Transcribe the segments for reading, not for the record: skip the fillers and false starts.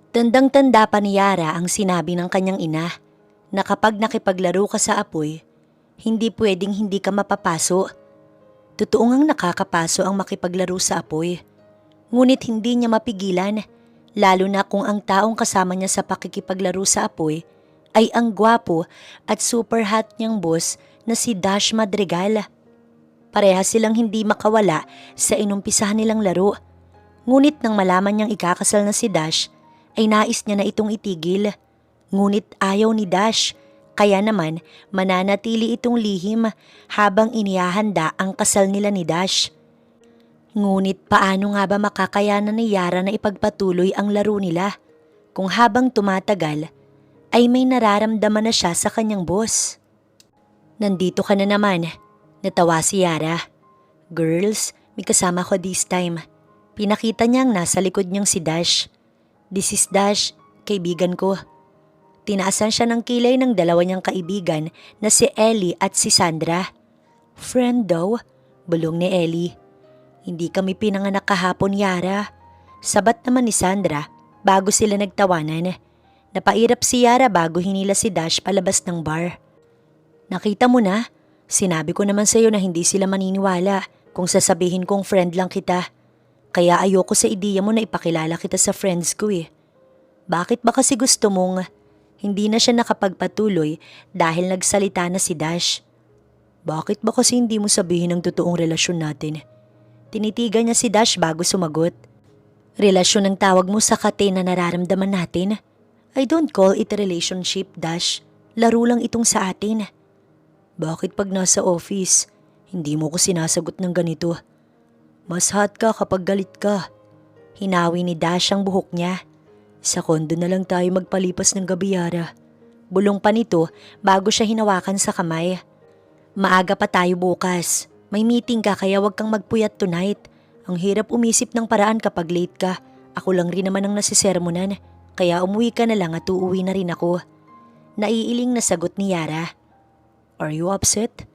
Tandang-tanda pa ni Yara ang sinabi ng kanyang ina na kapag nakipaglaro ka sa apoy, hindi pwedeng hindi ka mapapaso. Totoo ngang nakakapaso ang makipaglaro sa apoy. Ngunit hindi niya mapigilan, lalo na kung ang taong kasama niya sa pakikipaglaro sa apoy ay ang gwapo at super hot niyang boss na si Dash Madrigal. Pareha silang hindi makawala sa inumpisahan nilang laro. Ngunit nang malaman niyang ikakasal na si Dash, ay nais niya na itong itigil. Ngunit ayaw ni Dash, kaya naman mananatili itong lihim habang inihahanda ang kasal nila ni Dash. Ngunit paano nga ba makakayanan ni Yara na ipagpatuloy ang laro nila kung habang tumatagal ay may nararamdaman na siya sa kanyang boss? Nandito ka na naman, natawa si Yara. Girls, may kasama ko this time. Pinakita niyang nasa likod niyang si Dash. This is Dash, kaibigan ko. Tinaasan siya ng kilay ng dalawa niyang kaibigan na si Ellie at si Sandra. Friend daw, bulong ni Ellie. Hindi kami pinanganak kahapon, Yara. Sabat naman ni Sandra bago sila nagtawanan. Napairap si Yara bago hinila si Dash palabas ng bar. Nakita mo na, sinabi ko naman sa'yo na hindi sila maniniwala kung sasabihin kong friend lang kita. Kaya ayoko sa ideya mo na ipakilala kita sa friends ko eh. Bakit ba kasi gusto mong hindi na siya nakapagpatuloy dahil nagsalita na si Dash? Bakit ba kasi hindi mo sabihin ang totoong relasyon natin? Tinitigan niya si Dash bago sumagot. Relasyon ang tawag mo sa kate na nararamdaman natin? I don't call it a relationship, Dash. Laro lang itong sa atin. Bakit pag nasa office, hindi mo ko sinasagot ng ganito? Mas hot ka kapag galit ka. Hinawi ni Dash ang buhok niya. Sa kondo na lang tayo magpalipas ng gabi, Yara. Bulong pa nito bago siya hinawakan sa kamay. Maaga pa tayo bukas. May meeting ka kaya wag kang magpuyat tonight. Ang hirap umisip ng paraan kapag late ka. Ako lang rin naman ang nasisermonan. Kaya umuwi ka na lang at uuwi na rin ako. Naiiling na sagot ni Yara. Are you upset?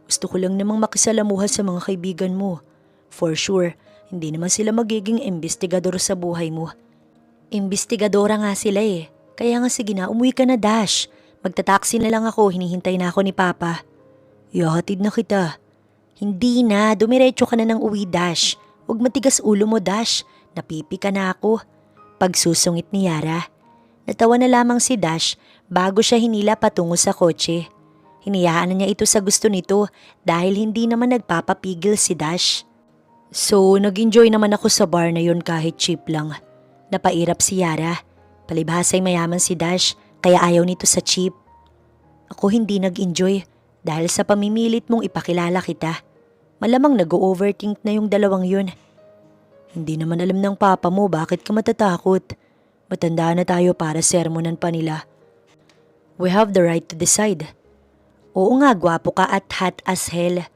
Gusto ko lang namang makisalamuha sa mga kaibigan mo. For sure, hindi naman sila magiging imbestigador sa buhay mo. Imbestigadora nga sila eh. Kaya nga sige na, umuwi ka na, Dash. Magta-taxi na lang ako, hinihintay na ako ni Papa. Ihahatid na kita. Hindi na, dumiretso ka na ng uwi, Dash. Huwag matigas ulo mo, Dash. Napipi ka na ako. Pagsusungit ni Yara. Natawa na lamang si Dash bago siya hinila patungo sa kotse. Hinayaan na niya ito sa gusto nito dahil hindi naman nagpapapigil si Dash. So, nag-enjoy naman ako sa bar na yun kahit cheap lang. Napairap si Yara. Palibhasa'y mayaman si Dash kaya ayaw nito sa cheap. Ako hindi nag-enjoy dahil sa pamimilit mong ipakilala kita. Malamang nag-overthink na yung dalawang yun. Hindi naman alam ng papa mo bakit ka matatakot. Matanda na tayo para sermonan pa nila. We have the right to decide. Oo nga, gwapo ka at hot as hell.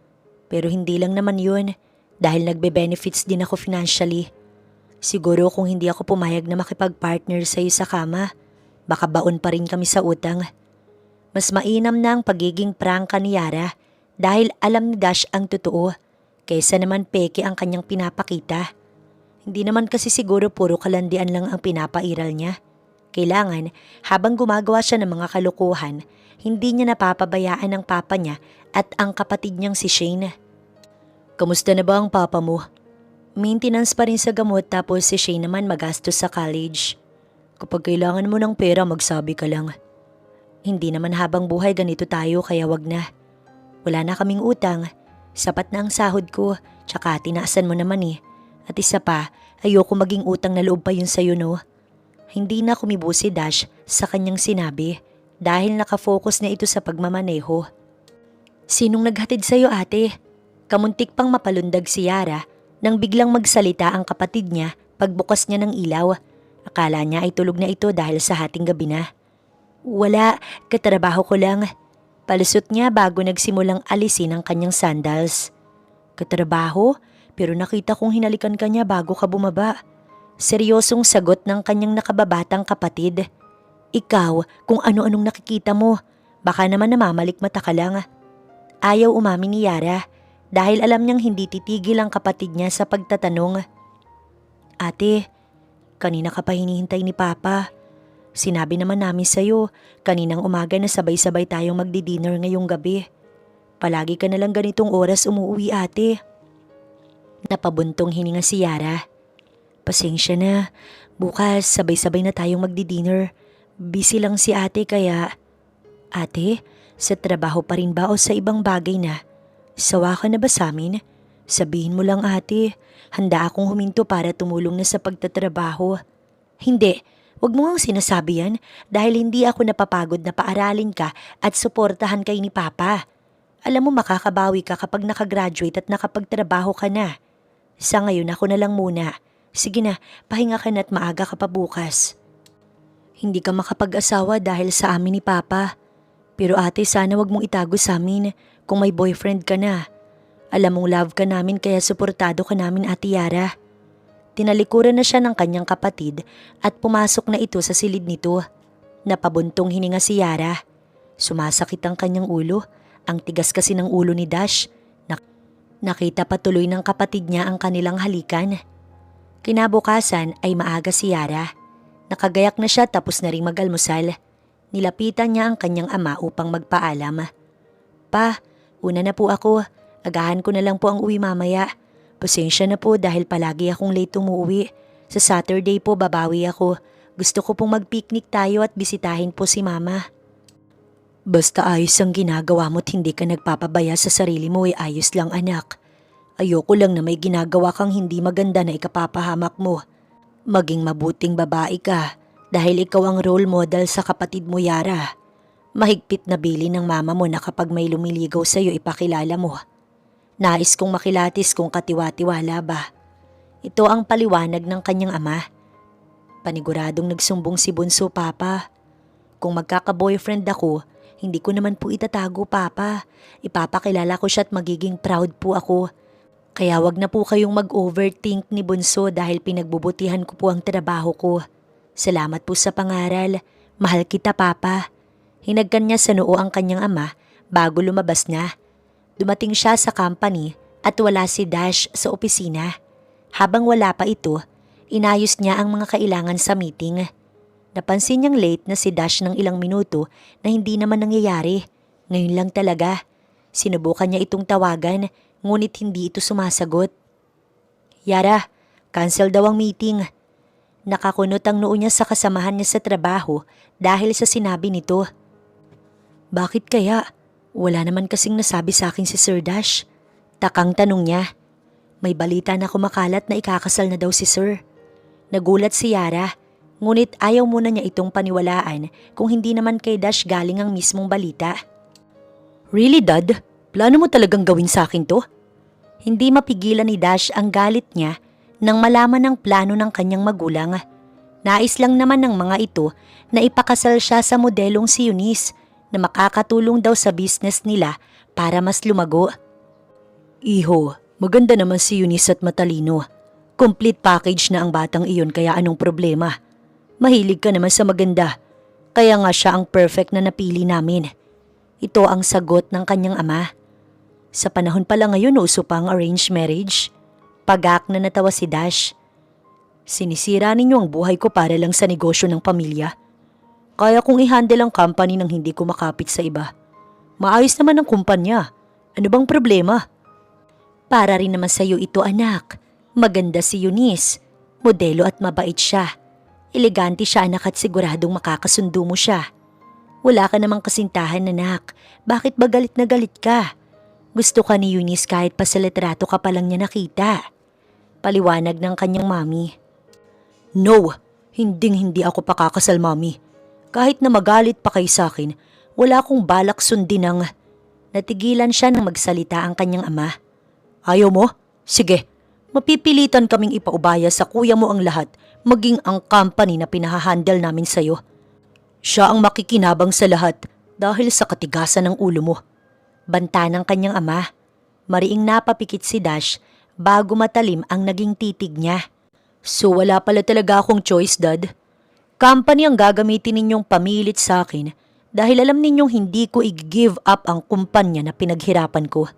Pero hindi lang naman yun. Dahil nagbe-benefits din ako financially. Siguro kung hindi ako pumayag na makipag-partner sa'yo sa kama, baka baon pa rin kami sa utang. Mas mainam na ang pagiging prangka ni Yara dahil alam ni Dash ang totoo kaysa naman peke ang kanyang pinapakita. Hindi naman kasi siguro puro kalandian lang ang pinapairal niya. Kailangan habang gumagawa siya ng mga kalokohan, hindi niya napapabayaan ang papa niya at ang kapatid niyang si Shane. Kamusta na ba ang papa mo? Maintenance pa rin sa gamot tapos si Shane naman magastos sa college. Kapag kailangan mo ng pera magsabi ka lang. Hindi naman habang buhay ganito tayo kaya wag na. Wala na kaming utang. Sapat na ang sahod ko tsaka tinaasan mo naman eh. At isa pa, ayoko maging utang na loob pa yun sa'yo no. Hindi na kumibo si Dash sa kanyang sinabi dahil nakafocus na ito sa pagmamaneho. Sinong naghatid sa'yo ate? Kamuntik pang mapalundag si Yara nang biglang magsalita ang kapatid niya pagbukas niya ng ilaw. Akala niya ay tulog na ito dahil sa hating gabi na. Wala, katrabaho ko lang. Palusot niya bago nagsimulang alisin ang kanyang sandals. Katrabaho? Pero nakita kong hinalikan ka niya bago ka bumaba. Seryosong sagot ng kanyang nakababatang kapatid. Ikaw, kung ano-anong nakikita mo, baka naman namamalikmata ka lang. Ayaw umamin ni Yara dahil alam niyang hindi titigil ang kapatid niya sa pagtatanong. Ate, Kanina ka pa hinihintay ni Papa. Sinabi naman namin sa'yo, kaninang umaga na sabay-sabay tayong magdi-dinner ngayong gabi. Palagi ka nalang ganitong oras umuwi ate. Napabuntong hininga si Yara. Pasensya na, bukas sabay-sabay na tayong magdi-dinner. Busy lang si ate kaya… Ate, sa trabaho pa rin ba o sa ibang bagay na? Sawa ka na ba sa amin? Sabihin mo lang ate, handa akong huminto para tumulong na sa pagtatrabaho. Hindi, wag mo ngang sinasabi yan dahil hindi ako napapagod na paaralin ka at suportahan kay ni Papa. Alam mo makakabawi ka kapag nakagraduate at nakapagtrabaho ka na. Sa ngayon ako na lang muna. Sige na, pahinga ka na at maaga ka pa bukas. Hindi ka makapag-asawa dahil sa amin ni Papa. Pero ate, sana wag mong itago sa amin kung may boyfriend ka na. Alam mong love ka namin kaya suportado ka namin ate Yara. Tinalikuran na siya ng kanyang kapatid at pumasok na ito sa silid nito. Napabuntong hininga si Yara. Sumasakit ang kanyang ulo. Ang tigas kasi ng ulo ni Dash. Nakita patuloy ng kapatid niya ang kanilang halikan. Kinabukasan ay maaga si Yara. Nakagayak na siya tapos na ring mag-almusal. Nilapitan niya ang kanyang ama upang magpaalam. Pa, una na po ako. Agahan ko na lang po ang uwi mamaya. Pasensya na po dahil palagi akong late umuwi. Sa Saturday po babawi ako. Gusto ko pong mag-picnic tayo at bisitahin po si Mama. Basta ayos ang ginagawa mo't hindi ka nagpapabaya sa sarili mo ay ayos lang anak. Ayoko lang na may ginagawa kang hindi maganda na ikapapahamak mo. Maging mabuting babae ka. Dahil ikaw ang role model sa kapatid mo Yara. Mahigpit na bili ng mama mo na kapag may lumiligaw sa'yo ipakilala mo. Nais kong makilatis kung katiwa-tiwala ba. Ito ang paliwanag ng kanyang ama. Paniguradong nagsumbong si Bunso Papa. Kung magkaka-boyfriend ako, hindi ko naman po itatago Papa. Ipapakilala ko siya at magiging proud po ako. Kaya wag na po kayong mag-overthink ni Bunso dahil pinagbubutihan ko po ang trabaho ko. Salamat po sa pangaral. Mahal kita, Papa. Hinagkan niya sa noo ang kanyang ama bago lumabas na. Dumating siya sa company at wala si Dash sa opisina. Habang wala pa ito, inayos niya ang mga kailangan sa meeting. Napansin niyang late na si Dash ng ilang minuto na hindi naman nangyayari. Ngayon lang talaga. Sinubukan niya itong tawagan ngunit hindi ito sumasagot. Yara, cancel daw ang meeting. Nakakunot ang noo niya sa kasamahan niya sa trabaho dahil sa sinabi nito. Bakit kaya? Wala naman kasing nasabi sa akin si Sir Dash. Takang tanong niya. May balita na kumakalat na ikakasal na daw si Sir. Nagulat si Yara, ngunit ayaw muna niya itong paniwalaan kung hindi naman kay Dash galing ang mismong balita. Really, Dad? Plano mo talagang gawin sa akin to? Hindi mapigilan ni Dash ang galit niya nang malaman ang plano ng kanyang magulang. Nais lang naman ng mga ito na ipakasal siya sa modelong si Eunice na makakatulong daw sa business nila para mas lumago. Iho, maganda naman si Eunice at matalino. Complete package na ang batang iyon kaya anong problema? Mahilig ka naman sa maganda. Kaya nga siya ang perfect na napili namin. Ito ang sagot ng kanyang ama. Sa panahon pala ngayon uso pa ang arranged marriage. Pagak na natawa si Dash. Sinisira ninyo ang buhay ko para lang sa negosyo ng pamilya. Kaya kong i-handle ang company nang hindi ko makapit sa iba. Maayos naman ang kumpanya. Ano bang problema? Para rin naman sa'yo ito anak. Maganda si Eunice. Modelo at mabait siya. Elegante siya anak at siguradong makakasundo mo siya. Wala ka namang kasintahan anak. Bakit ba galit na galit ka? Gusto ka ni Eunice kahit pa sa litrato ka pa lang niya nakita. Paliwanag ng kanyang mami. No, hindi ako pakakasal mami. Kahit na magalit pa kayo sa akin, wala akong balak sundin ang… Natigilan siya nang magsalita ang kanyang ama. Ayaw mo? Sige, mapipilitan kaming ipaubaya sa kuya mo ang lahat, maging ang company na pinahahandle namin sa'yo. Siya ang makikinabang sa lahat dahil sa katigasan ng ulo mo. Banta ng kanyang ama. Mariing napapikit si Dash bago matalim ang naging titig niya. So wala pala talaga akong choice, Dad. Company ang gagamitin ninyong pamilit sa akin dahil alam ninyong hindi ko i-give up ang kumpanya na pinaghirapan ko.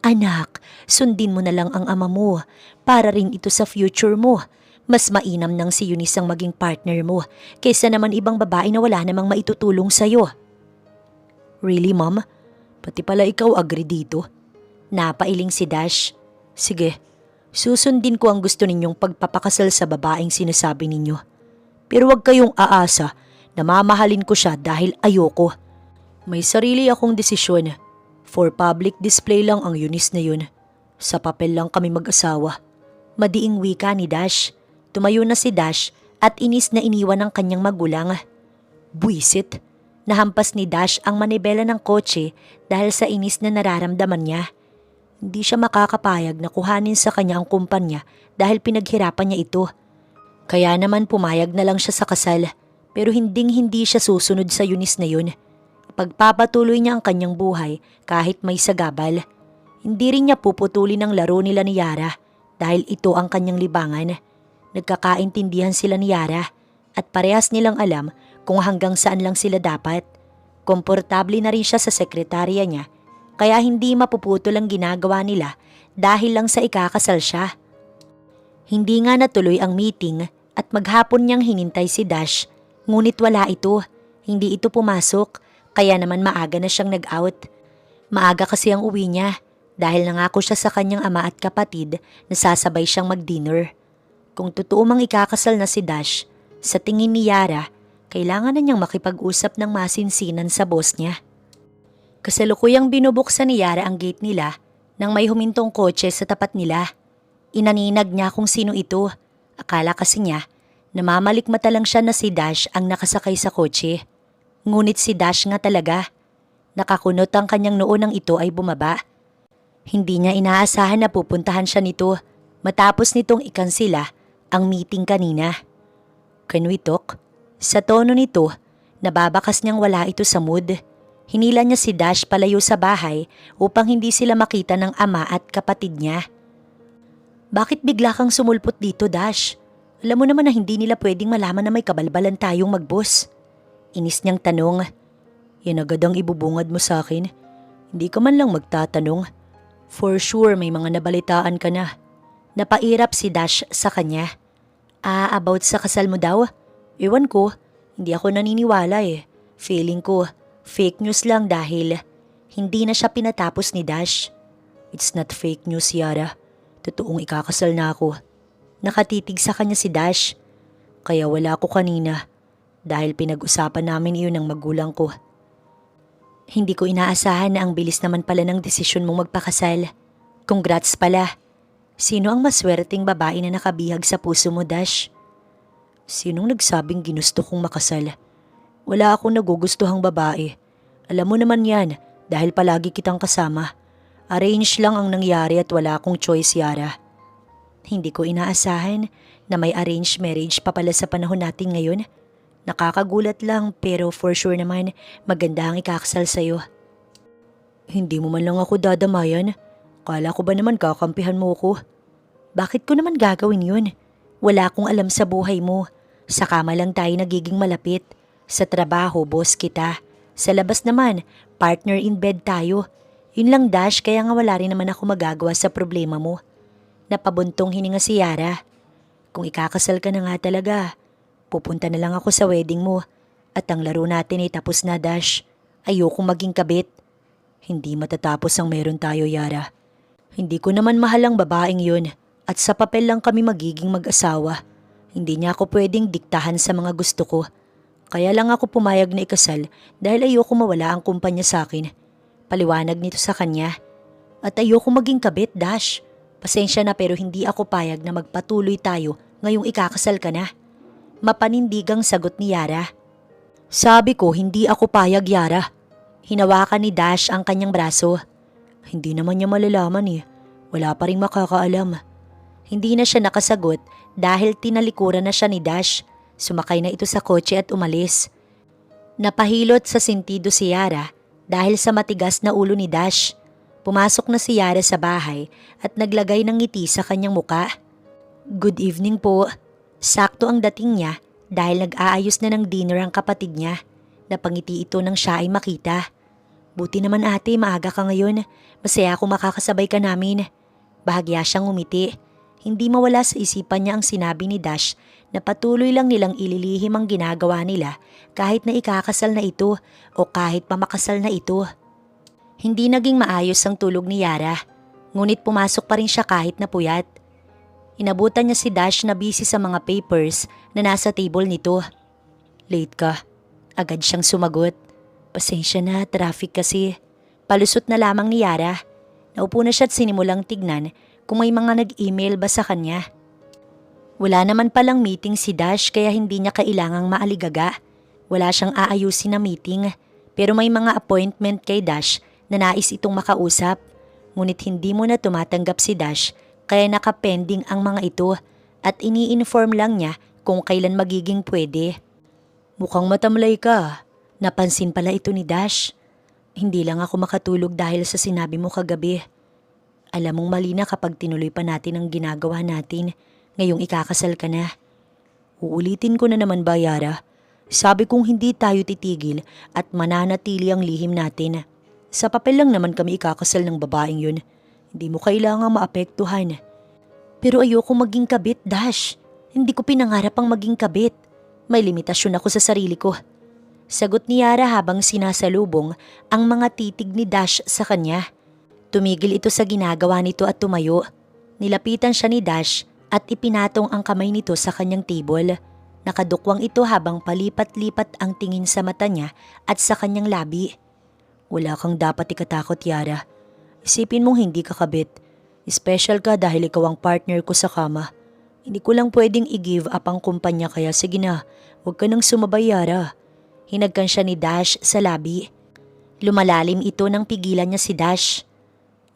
Anak, sundin mo na lang ang ama mo para rin ito sa future mo. Mas mainam nang si Eunice ang maging partner mo kaysa naman ibang babae na wala namang maitutulong sa'yo. Really, ma'am? Pati pala ikaw agree dito? Napailing si Dash. Sige, susundin ko ang gusto ninyong pagpapakasal sa babaeng sinasabi ninyo. Pero huwag kayong aasa na mamahalin ko siya dahil ayoko. May sarili akong desisyon. For public display lang ang Eunice na yun. Sa papel lang kami mag-asawa. Madiing wika ni Dash. Tumayo na si Dash at inis na iniwan ng kanyang magulang. Buisit. Nahampas ni Dash ang manibela ng kotse dahil sa inis na nararamdaman niya. Hindi siya makakapayag na kuhanin sa kanya ang kumpanya dahil pinaghirapan niya ito. Kaya naman pumayag na lang siya sa kasal pero hindi siya susunod sa Eunice na yun. Pagpapatuloy niya ang kanyang buhay kahit may sagabal. Hindi rin niya puputulin ang laro nila ni Yara dahil ito ang kanyang libangan. Nagkakaintindihan sila ni Yara at parehas nilang alam kung hanggang saan lang sila dapat. Komportable na rin siya sa sekretarya niya kaya hindi mapuputol ang ginagawa nila dahil lang sa ikakasal siya. Hindi nga natuloy ang meeting at maghapon niyang hinintay si Dash ngunit wala ito. Hindi ito pumasok kaya naman maaga na siyang nag-out. Maaga kasi ang uwi niya dahil nangako siya sa kanyang ama at kapatid na sasabay siyang mag-dinner. Kung totoo mang ikakasal na si Dash, sa tingin ni Yara, kailangan na niyang makipag-usap ng masinsinan sa boss niya. Kasalukuyang binubuksan ni Yara ang gate nila nang may humintong kotse sa tapat nila. Inaninag niya kung sino ito. Akala kasi niya, namamalikmata lang siya na si Dash ang nakasakay sa kotse. Ngunit si Dash nga talaga. Nakakunot ang kanyang noo nang ito ay bumaba. Hindi niya inaasahan na pupuntahan siya nito matapos nitong ikansila ang meeting kanina. Can we talk? Sa tono nito, nababakas niyang wala ito sa mood. Hinila niya si Dash palayo sa bahay upang hindi sila makita ng ama at kapatid niya. Bakit bigla kang sumulpot dito, Dash? Alam mo naman na hindi nila pwedeng malaman na may kabalbalan tayong mag-boss. Inis niyang tanong. Yan agad ang ibubungad mo sa akin. Hindi ka man lang magtatanong. For sure may mga nabalitaan ka na. Napairap si Dash sa kanya. About sa kasal mo daw? Ewan ko, hindi ako naniniwala eh. Feeling ko, fake news lang dahil hindi na siya pinatapos ni Dash. It's not fake news, Yara. Totoong ikakasal na ako. Nakatitig sa kanya si Dash. Kaya wala ako kanina dahil pinag-usapan namin iyon ng magulang ko. Hindi ko inaasahan na ang bilis naman pala ng desisyon mong magpakasal. Congrats pala. Sino ang maswerteng babae na nakabihag sa puso mo, Dash? Sinong nagsabing ginusto kong makasal? Wala akong nagugustuhang babae. Alam mo naman yan dahil palagi kitang kasama. Arrange lang ang nangyari at wala akong choice, Yara. Hindi ko inaasahan na may arranged marriage pa pala sa panahon natin ngayon. Nakakagulat lang pero for sure naman maganda ang ikakasal sa'yo. Hindi mo man lang ako dadamayan. Kala ko ba naman kakampihan mo ko? Bakit ko naman gagawin yun? Wala akong alam sa buhay mo. Sa kama lang tayo nagiging malapit. Sa trabaho, boss kita. Sa labas naman, partner in bed tayo. Yun lang, Dash, kaya nga wala rin naman ako magagawa sa problema mo. Napabuntong hininga si Yara. Kung ikakasal ka na nga talaga, pupunta na lang ako sa wedding mo. At ang laro natin ay tapos na, Dash. Ayokong maging kabit. Hindi matatapos ang meron tayo, Yara. Hindi ko naman mahal ang babaeng yun at sa papel lang kami magiging mag-asawa. Hindi niya ako pwedeng diktahan sa mga gusto ko. Kaya lang ako pumayag na ikasal dahil ayoko mawala ang kumpanya sa akin. Paliwanag nito sa kanya. At ayoko maging kabit, Dash. Pasensya na pero hindi ako payag na magpatuloy tayo ngayong ikakasal ka na. Mapanindigang sagot ni Yara. Sabi ko hindi ako payag, Yara. Hinawakan ni Dash ang kanyang braso. Hindi naman niya malalaman eh. Wala pa rin makakaalam. Hindi na siya nakasagot dahil tinalikuran na siya ni Dash. Sumakay na ito sa kotse at umalis. Napahilot sa sentido si Yara dahil sa matigas na ulo ni Dash. Pumasok na si Yara sa bahay at naglagay ng ngiti sa kanyang muka. Good evening po. Sakto ang dating niya dahil nag-aayos na ng dinner ang kapatid niya. Napangiti ito nang siya ay makita. Buti naman ate, maaga ka ngayon. Masaya akong makakasabay ka namin. Bahagya siyang umiti. hindi mawala sa isipan niya ang sinabi ni Dash na patuloy lang nilang ililihim ang ginagawa nila kahit na ikakasal na ito o kahit pamakasal na ito. Hindi naging maayos ang tulog ni Yara, ngunit pumasok pa rin siya kahit na puyat. Inabutan niya si Dash na busy sa mga papers na nasa table nito. "Late ka." Agad siyang sumagot. "Pasensya na, traffic kasi." Palusot na lamang ni Yara. Naupo na siya at sinimulang tignan kung may mga nag-email ba sa kanya. Wala naman palang meeting si Dash kaya hindi niya kailangang maaligaga. Wala siyang aayusin na meeting pero may mga appointment kay Dash na nais itong makausap. Ngunit hindi mo na tumatanggap si Dash kaya nakapending ang mga ito at ini-inform lang niya kung kailan magiging pwede. "Mukhang matamlay ka." Napansin pala ito ni Dash. "Hindi lang ako makatulog dahil sa sinabi mo kagabi. Alam mong mali na kapag tinuloy pa natin ang ginagawa natin ngayong ikakasal ka na." "Uulitin ko na naman ba, Yara? Sabi kong hindi tayo titigil at mananatili ang lihim natin. Sa papel lang naman kami ikakasal ng babaeng yun. Hindi mo kailangang maapektuhan." "Pero ayoko maging kabit, Dash. Hindi ko pinangarap ang maging kabit. May limitasyon ako sa sarili ko." Sagot ni Yara habang sinasalubong ang mga titig ni Dash sa kanya. Tumigil ito sa ginagawa nito at tumayo. Nilapitan siya ni Dash at ipinatong ang kamay nito sa kanyang table. Nakadukwang ito habang palipat-lipat ang tingin sa mata niya at sa kanyang labi. "Wala kang dapat ikatakot, Yara. Isipin mong hindi ka kabit. Special ka dahil ikaw ang partner ko sa kama. Hindi ko lang pwedeng i-give up ang kumpanya kaya sige na, huwag ka nang sumabay, Yara." Hinagkan siya ni Dash sa labi. Lumalalim ito nang pigilan niya si Dash.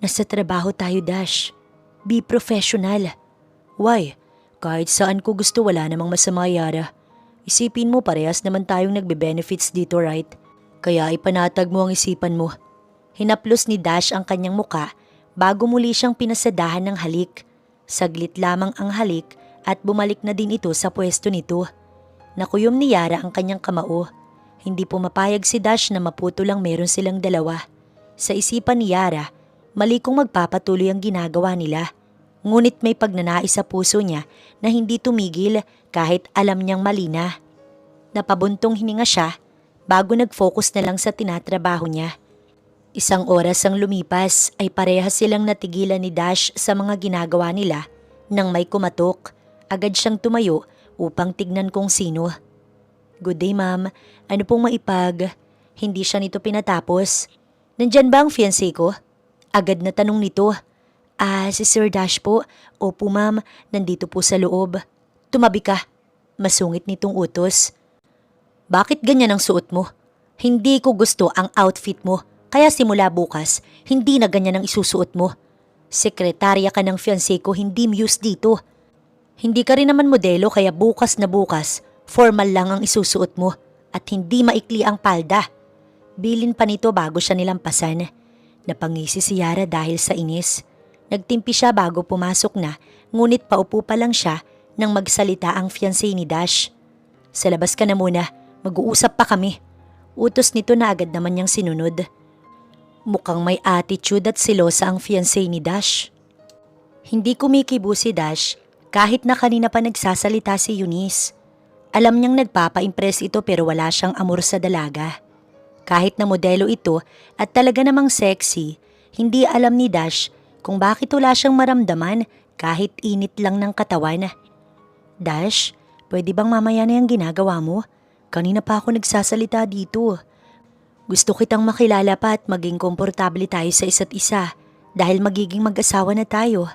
"Nasa trabaho tayo, Dash. Be professional." "Why? Kahit saan ko gusto wala namang masama, Yara. Isipin mo parehas naman tayong nagbe-benefits dito, right? Kaya ipanatag mo ang isipan mo." Hinaplos ni Dash ang kanyang muka bago muli siyang pinasadahan ng halik. Saglit lamang ang halik at bumalik na din ito sa pwesto nito. Nakuyom ni Yara ang kanyang kamao. Hindi pumapayag si Dash na maputo lang meron silang dalawa. Sa isipan ni Yara, mali kung magpapatuloy ang ginagawa nila. Ngunit may pagnanais sa puso niya na hindi tumigil kahit alam niyang mali na. Napabuntong hininga siya bago nag-focus na lang sa tinatrabaho niya. 1 oras ang lumipas ay parehas silang natigilan ni Dash sa mga ginagawa nila. Nang may kumatok, agad siyang tumayo upang tignan kung sino. "Good day, ma'am. Ano pong maipag?" Hindi siya nito pinatapos. "Nandyan ba ang fiancé ko?" Agad na tanong nito. Si Sir Dash po." "Opo, ma'am. Nandito po sa loob." "Tumabi ka." Masungit nitong utos. "Bakit ganyan ang suot mo? Hindi ko gusto ang outfit mo. Kaya simula bukas, hindi na ganyan ang isusuot mo. Sekretarya ka ng fiancé ko, hindi muse dito. Hindi ka rin naman modelo kaya bukas na bukas, formal lang ang isusuot mo at hindi maikli ang palda." Bilin pa nito bago siya nilampasan. Napangisi si Yara dahil sa inis. Nagtimpi siya bago pumasok na, ngunit paupo pa lang siya nang magsalita ang fiancé ni Dash. "Sa labas ka na muna, mag-uusap pa kami." Utos nito na agad naman niyang sinunod. Mukhang may attitude at silosa ang fiancé ni Dash. Hindi kumikibo si Dash kahit na kanina pa nagsasalita si Eunice. Alam niyang nagpapa-impress ito pero wala siyang amor sa dalaga. Kahit na modelo ito at talaga namang sexy, hindi alam ni Dash kung bakit wala siyang maramdaman kahit init lang ng katawan. "Dash, pwede bang mamaya na yung ginagawa mo? Kanina pa ako nagsasalita dito. Gusto kitang makilala pa at maging komportable tayo sa isa't isa dahil magiging mag-asawa na tayo."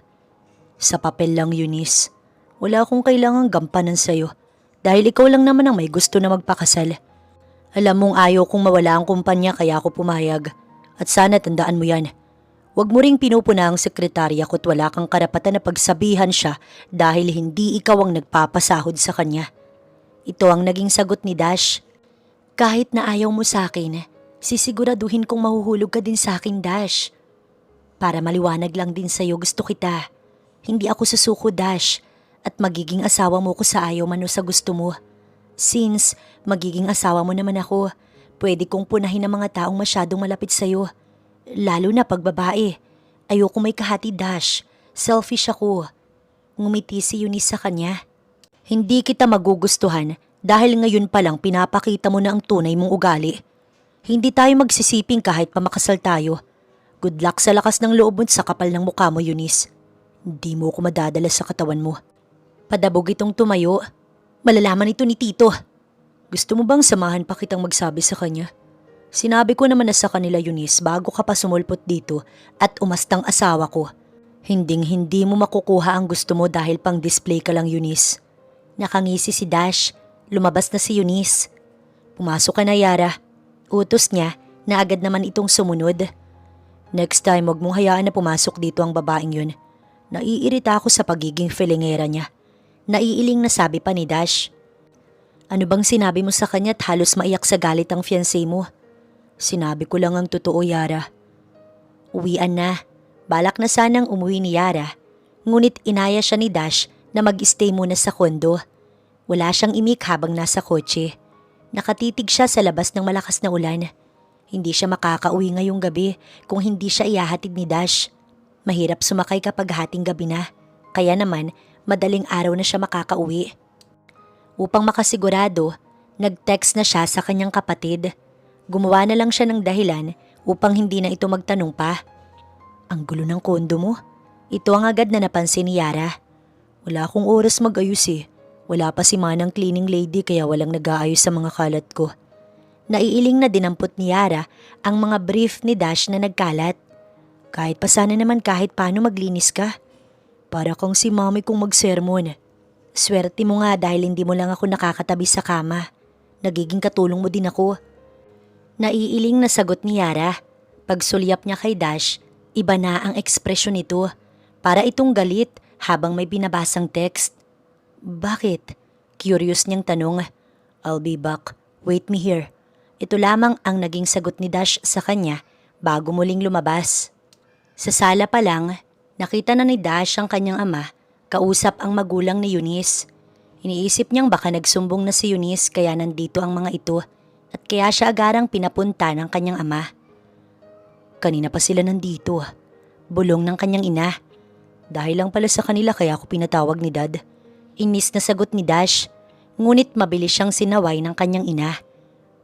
"Sa papel lang, Eunice. Wala akong kailangang gampanan sa'yo dahil ikaw lang naman ang may gusto na magpakasal. Alam mong ayaw kong mawala ang kumpanya kaya ako pumayag. At sana tandaan mo yan. Huwag mo ring pinupuna ang sekretarya ko't wala kang karapatan na pagsabihan siya dahil hindi ikaw ang nagpapasahod sa kanya." Ito ang naging sagot ni Dash. "Kahit na ayaw mo sa akin, sisiguraduhin kong mahuhulog ka din sa akin, Dash. Para maliwanag lang din sa'yo, gusto kita. Hindi ako susuko, Dash, at magiging asawa mo ko sa ayaw man o sa gusto mo. Since magiging asawa mo naman ako, pwede kong punahin ang mga taong masyadong malapit sa'yo. Lalo na pag babae. Ayoko may kahati, Dash. Selfish ako." Ngumiti si Eunice sa kanya. Hindi kita magugustuhan dahil ngayon pa lang pinapakita mo na ang tunay mong ugali. Hindi tayo magsisiping kahit pamakasal tayo. Good luck sa lakas ng loob mo at sa kapal ng mukha mo, Eunice. Hindi mo ko madadala sa katawan mo. Padabog itong tumayo. Malalaman ito ni Tito. Gusto mo bang samahan pa kitang magsabi sa kanya? Sinabi ko naman na sa kanila, Eunice, bago ka pa sumulpot dito at umastang asawa ko. Hinding-hindi mo makukuha ang gusto mo dahil pang display ka lang, Eunice. Nakangisi si Dash. Lumabas na si Eunice. Pumasok ka na, Yara. Utos niya na agad naman itong sumunod. Next time, wag mong hayaan na pumasok dito ang babaeng yun. Naiirita ako sa pagiging filingera niya. Naiiling na sabi pa ni Dash. Ano bang sinabi mo sa kanya at halos maiyak sa galit ang fiancé mo? Sinabi ko lang ang totoo, Yara. Uwian na. Balak na sanang umuwi ni Yara. Ngunit inaya siya ni Dash na mag-stay muna sa kondo. Wala siyang imik habang nasa kotse. Nakatitig siya sa labas ng malakas na ulan. Hindi siya makakauwi ngayong gabi kung hindi siya ihahatid ni Dash. Mahirap sumakay kapag hating gabi na. Kaya naman, madaling araw na siya makakauwi. Upang makasigurado, nag-text na siya sa kanyang kapatid. Gumawa na lang siya ng dahilan upang hindi na ito magtanong pa. Ang gulo ng kondo mo. Ito ang agad na napansin ni Yara. Wala akong oras mag-ayos eh. Wala pa si Manang cleaning lady kaya walang nag-aayos sa mga kalat ko. Naiiling na dinampot ni Yara ang mga brief ni Dash na nagkalat. Kahit pa sana naman kahit paano maglinis ka. Para kang si mami kong magsermon. Swerte mo nga dahil hindi mo lang ako nakakatabi sa kama. Nagiging katulong mo din ako. Naiiling na sagot ni Yara. Pagsulyap niya kay Dash, iba na ang ekspresyon nito. Para itong galit habang may binabasang text. Bakit? Curious niyang tanong. I'll be back. Wait me here. Ito lamang ang naging sagot ni Dash sa kanya bago muling lumabas. Sa sala pa lang, nakita na ni Dash ang kanyang ama, kausap ang magulang ni Eunice. Iniisip niyang baka nagsumbong na si Eunice kaya nandito ang mga ito at kaya siya agarang pinapunta ng kanyang ama. Kanina pa sila nandito. Bulong ng kanyang ina. Dahil lang pala sa kanila kaya ako pinatawag ni Dad. Inis na sagot ni Dash. Ngunit mabilis siyang sinaway ng kanyang ina.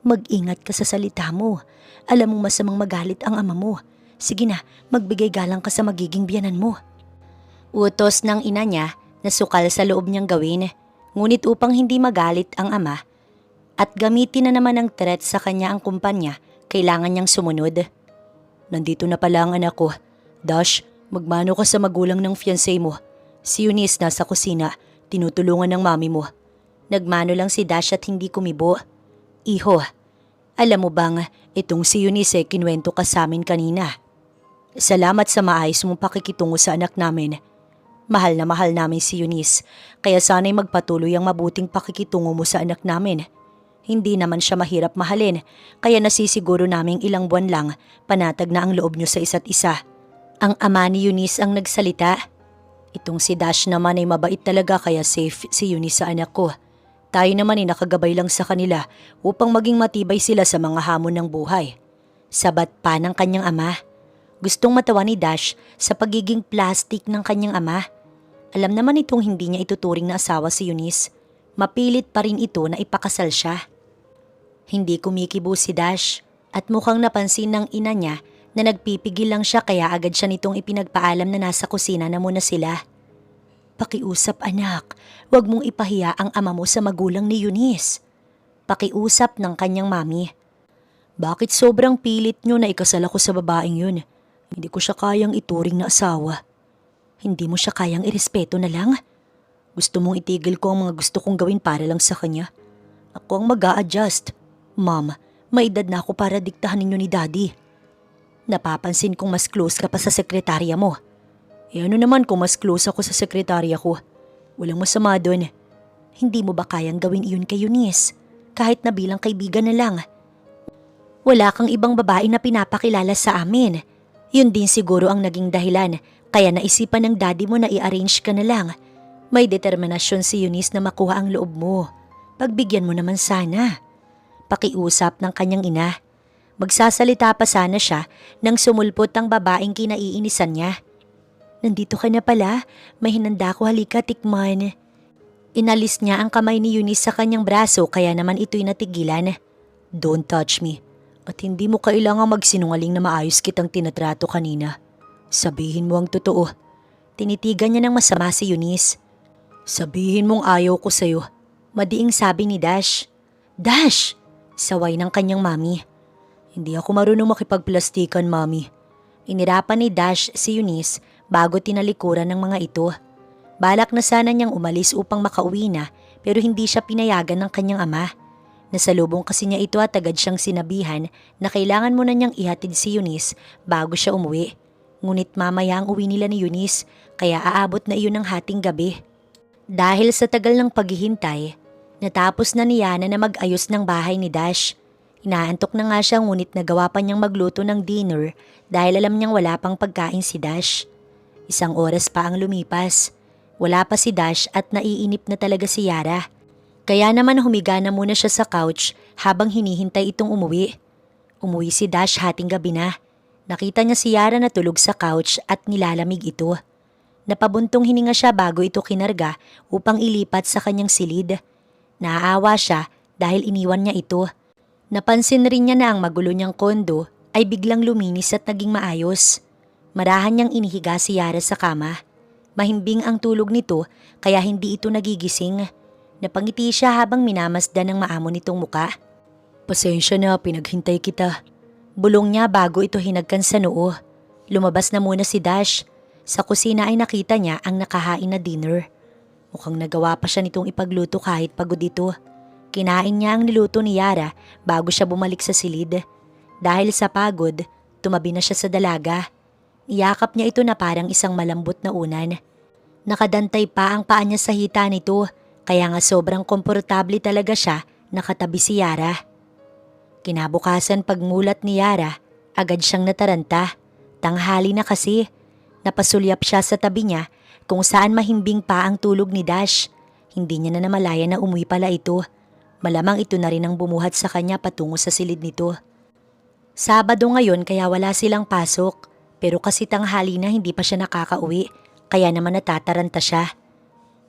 Mag-ingat ka sa salita mo. Alam mong masamang magalit ang ama mo. Sige na, magbigay galang ka sa magiging biyanan mo. Utos ng ina niya na sukal sa loob niyang gawin. Ngunit upang hindi magalit ang ama at gamitin na naman ng threat sa kanya ang kumpanya, kailangan niyang sumunod. Nandito na pala ang anak ko. Dash, magmano ka sa magulang ng fiancé mo. Si Eunice nasa kusina, tinutulungan ng mami mo. Nagmano lang si Dash at hindi kumibo. Iho, alam mo bang itong si Eunice kinuwento ka sa amin kanina. Salamat sa maayos mong pakikitungo sa anak namin. Mahal na mahal namin si Eunice, kaya sana'y magpatuloy ang mabuting pakikitungo mo sa anak namin. Hindi naman siya mahirap mahalin, kaya nasisiguro naming ilang buwan lang panatag na ang loob niyo sa isa't isa. Ang ama ni Eunice ang nagsalita. Itong si Dash naman ay mabait talaga kaya safe si Eunice sa anak ko. Tayo naman ay nakagabay lang sa kanila upang maging matibay sila sa mga hamon ng buhay. Sabat pa ng kanyang ama. Gustong matawa ni Dash sa pagiging plastic ng kanyang ama. Alam naman itong hindi niya ituturing na asawa si Eunice. Mapilit pa rin ito na ipakasal siya. Hindi kumikibo si Dash at mukhang napansin ng ina niya na nagpipigil lang siya kaya agad siya nitong ipinagpaalam na nasa kusina na muna sila. Pakiusap anak, wag mong ipahiya ang ama mo sa magulang ni Eunice. Pakiusap ng kanyang mami. Bakit sobrang pilit niyo na ikasal ako sa babaeng yun? Hindi ko siya kayang ituring na asawa. Hindi mo siya kayang irespeto na lang? Gusto mong itigil ko ang mga gusto kong gawin para lang sa kanya? Ako ang mag-a-adjust. Mom, may edad na ako para diktahan ninyo ni Daddy. Napapansin kong mas close ka pa sa sekretarya mo. E ano naman kung mas close ako sa sekretarya ko? Walang masama doon. Hindi mo ba kayang gawin iyon kay Eunice? Kahit na bilang kaibigan na lang. Wala kang ibang babae na pinapakilala sa amin. Yun din siguro ang naging dahilan. Kaya naisipan ng daddy mo na i-arrange ka na lang. May determinasyon si Eunice na makuha ang loob mo. Pagbigyan mo naman sana. Pakiusap ng kanyang ina. Magsasalita pa sana siya nang sumulpot ang babaeng kinaiinisan niya. nandito ka na pala. May hinanda ko, halika tikman. Inalis niya ang kamay ni Eunice sa kanyang braso kaya naman ito'y natigilan. Don't touch me. At hindi mo kailangang magsinungaling na maayos kitang tinatrato kanina. Sabihin mo ang totoo. Tinitigan niya ng masama si Eunice. Sabihin mong ayaw ko sa'yo. Madiing sabi ni Dash. Dash! Saway ng kanyang mami. Hindi ako marunong makipagplastikan, mami. Inirapan ni Dash si Eunice bago tinalikuran ng mga ito. Balak na sana niyang umalis upang makauwi na pero hindi siya pinayagan ng kanyang ama. Nasalubong kasi niya ito at agad siyang sinabihan na kailangan muna niyang ihatid si Eunice bago siya umuwi. Ngunit mamaya ang uwi nila ni Eunice kaya aabot na iyon ng hating gabi. Dahil sa tagal ng paghihintay, natapos na ni Yana na mag-ayos ng bahay ni Dash. Inaantok na nga siya ngunit nagawa pa niyang magluto ng dinner dahil alam niyang wala pang pagkain si Dash. 1 oras pa ang lumipas. Wala pa si Dash at naiinip na talaga si Yara. Kaya naman humiga na muna siya sa couch habang hinihintay itong umuwi. Umuwi si Dash hating gabi na. Nakita niya si Yara na tulog sa couch at nilalamig ito. Napabuntong hininga siya bago ito kinarga upang ilipat sa kanyang silid. Naaawa siya dahil iniwan niya ito. Napansin rin niya na ang magulo niyang kondo ay biglang luminis at naging maayos. Marahan niyang inihiga si Yara sa kama. Mahimbing ang tulog nito kaya hindi ito nagigising. Napangiti siya habang minamasdan ng maamo nitong muka. Pasensya na, pinaghintay kita. Bulong niya bago ito hinagkan sa noo. Lumabas na muna si Dash. Sa kusina ay nakita niya ang nakahain na dinner. Mukhang nagawa pa siya nitong ipagluto kahit pagod ito. Kinain niya ang niluto ni Yara bago siya bumalik sa silid. Dahil sa pagod, tumabi na siya sa dalaga. Iyakap niya ito na parang isang malambot na unan. Nakadantay pa ang paa niya sa hita nito, kaya nga sobrang komportable talaga siya nakatabi si Yara. Kinabukasan pagmulat ni Yara, agad siyang nataranta. Tanghali na kasi. Napasulyap siya sa tabi niya kung saan mahimbing pa ang tulog ni Dash. Hindi niya na namalaya na umuwi pala ito. Malamang ito na rin ang bumuhat sa kanya patungo sa silid nito. Sabado ngayon kaya wala silang pasok. Pero kasi tanghali na hindi pa siya nakakauwi, kaya naman natataranta siya.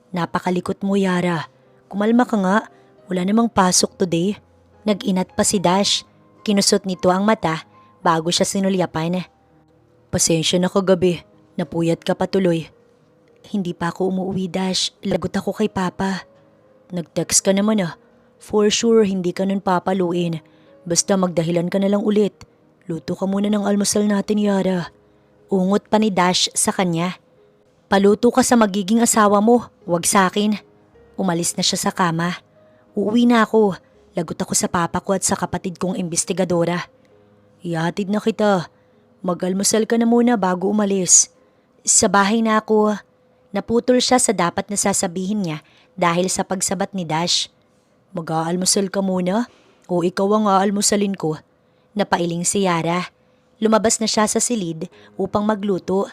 Napakalikot mo, Yara. Kumalma ka nga, wala namang pasok today. Nag-inat pa si Dash. Kinusot nito ang mata bago siya sinulyapan. Pasensya na kagabi, napuyat ka pa tuloy. Hindi pa ako umuwi, Dash. Lagot ako kay Papa. Nag-text ka naman ah. For sure, hindi ka nun papaluin. Basta magdahilan ka na lang ulit. Luto ka muna ng almusal natin, Yara. Ungot pa ni Dash sa kanya. Paluto ka sa magiging asawa mo, wag sa akin. Umalis na siya sa kama. Uuwi na ako. Lagot ako sa papa ko at sa kapatid kong investigadora. Ihatid na kita. Mag-almusal ka na muna bago umalis. Sa bahay na ako. Naputol siya sa dapat na sasabihin niya dahil sa pagsabat ni Dash. Mag-aalmusal ka muna? O ikaw ang aalmusalin ko? Napailing si Yara. Lumabas na siya sa silid upang magluto.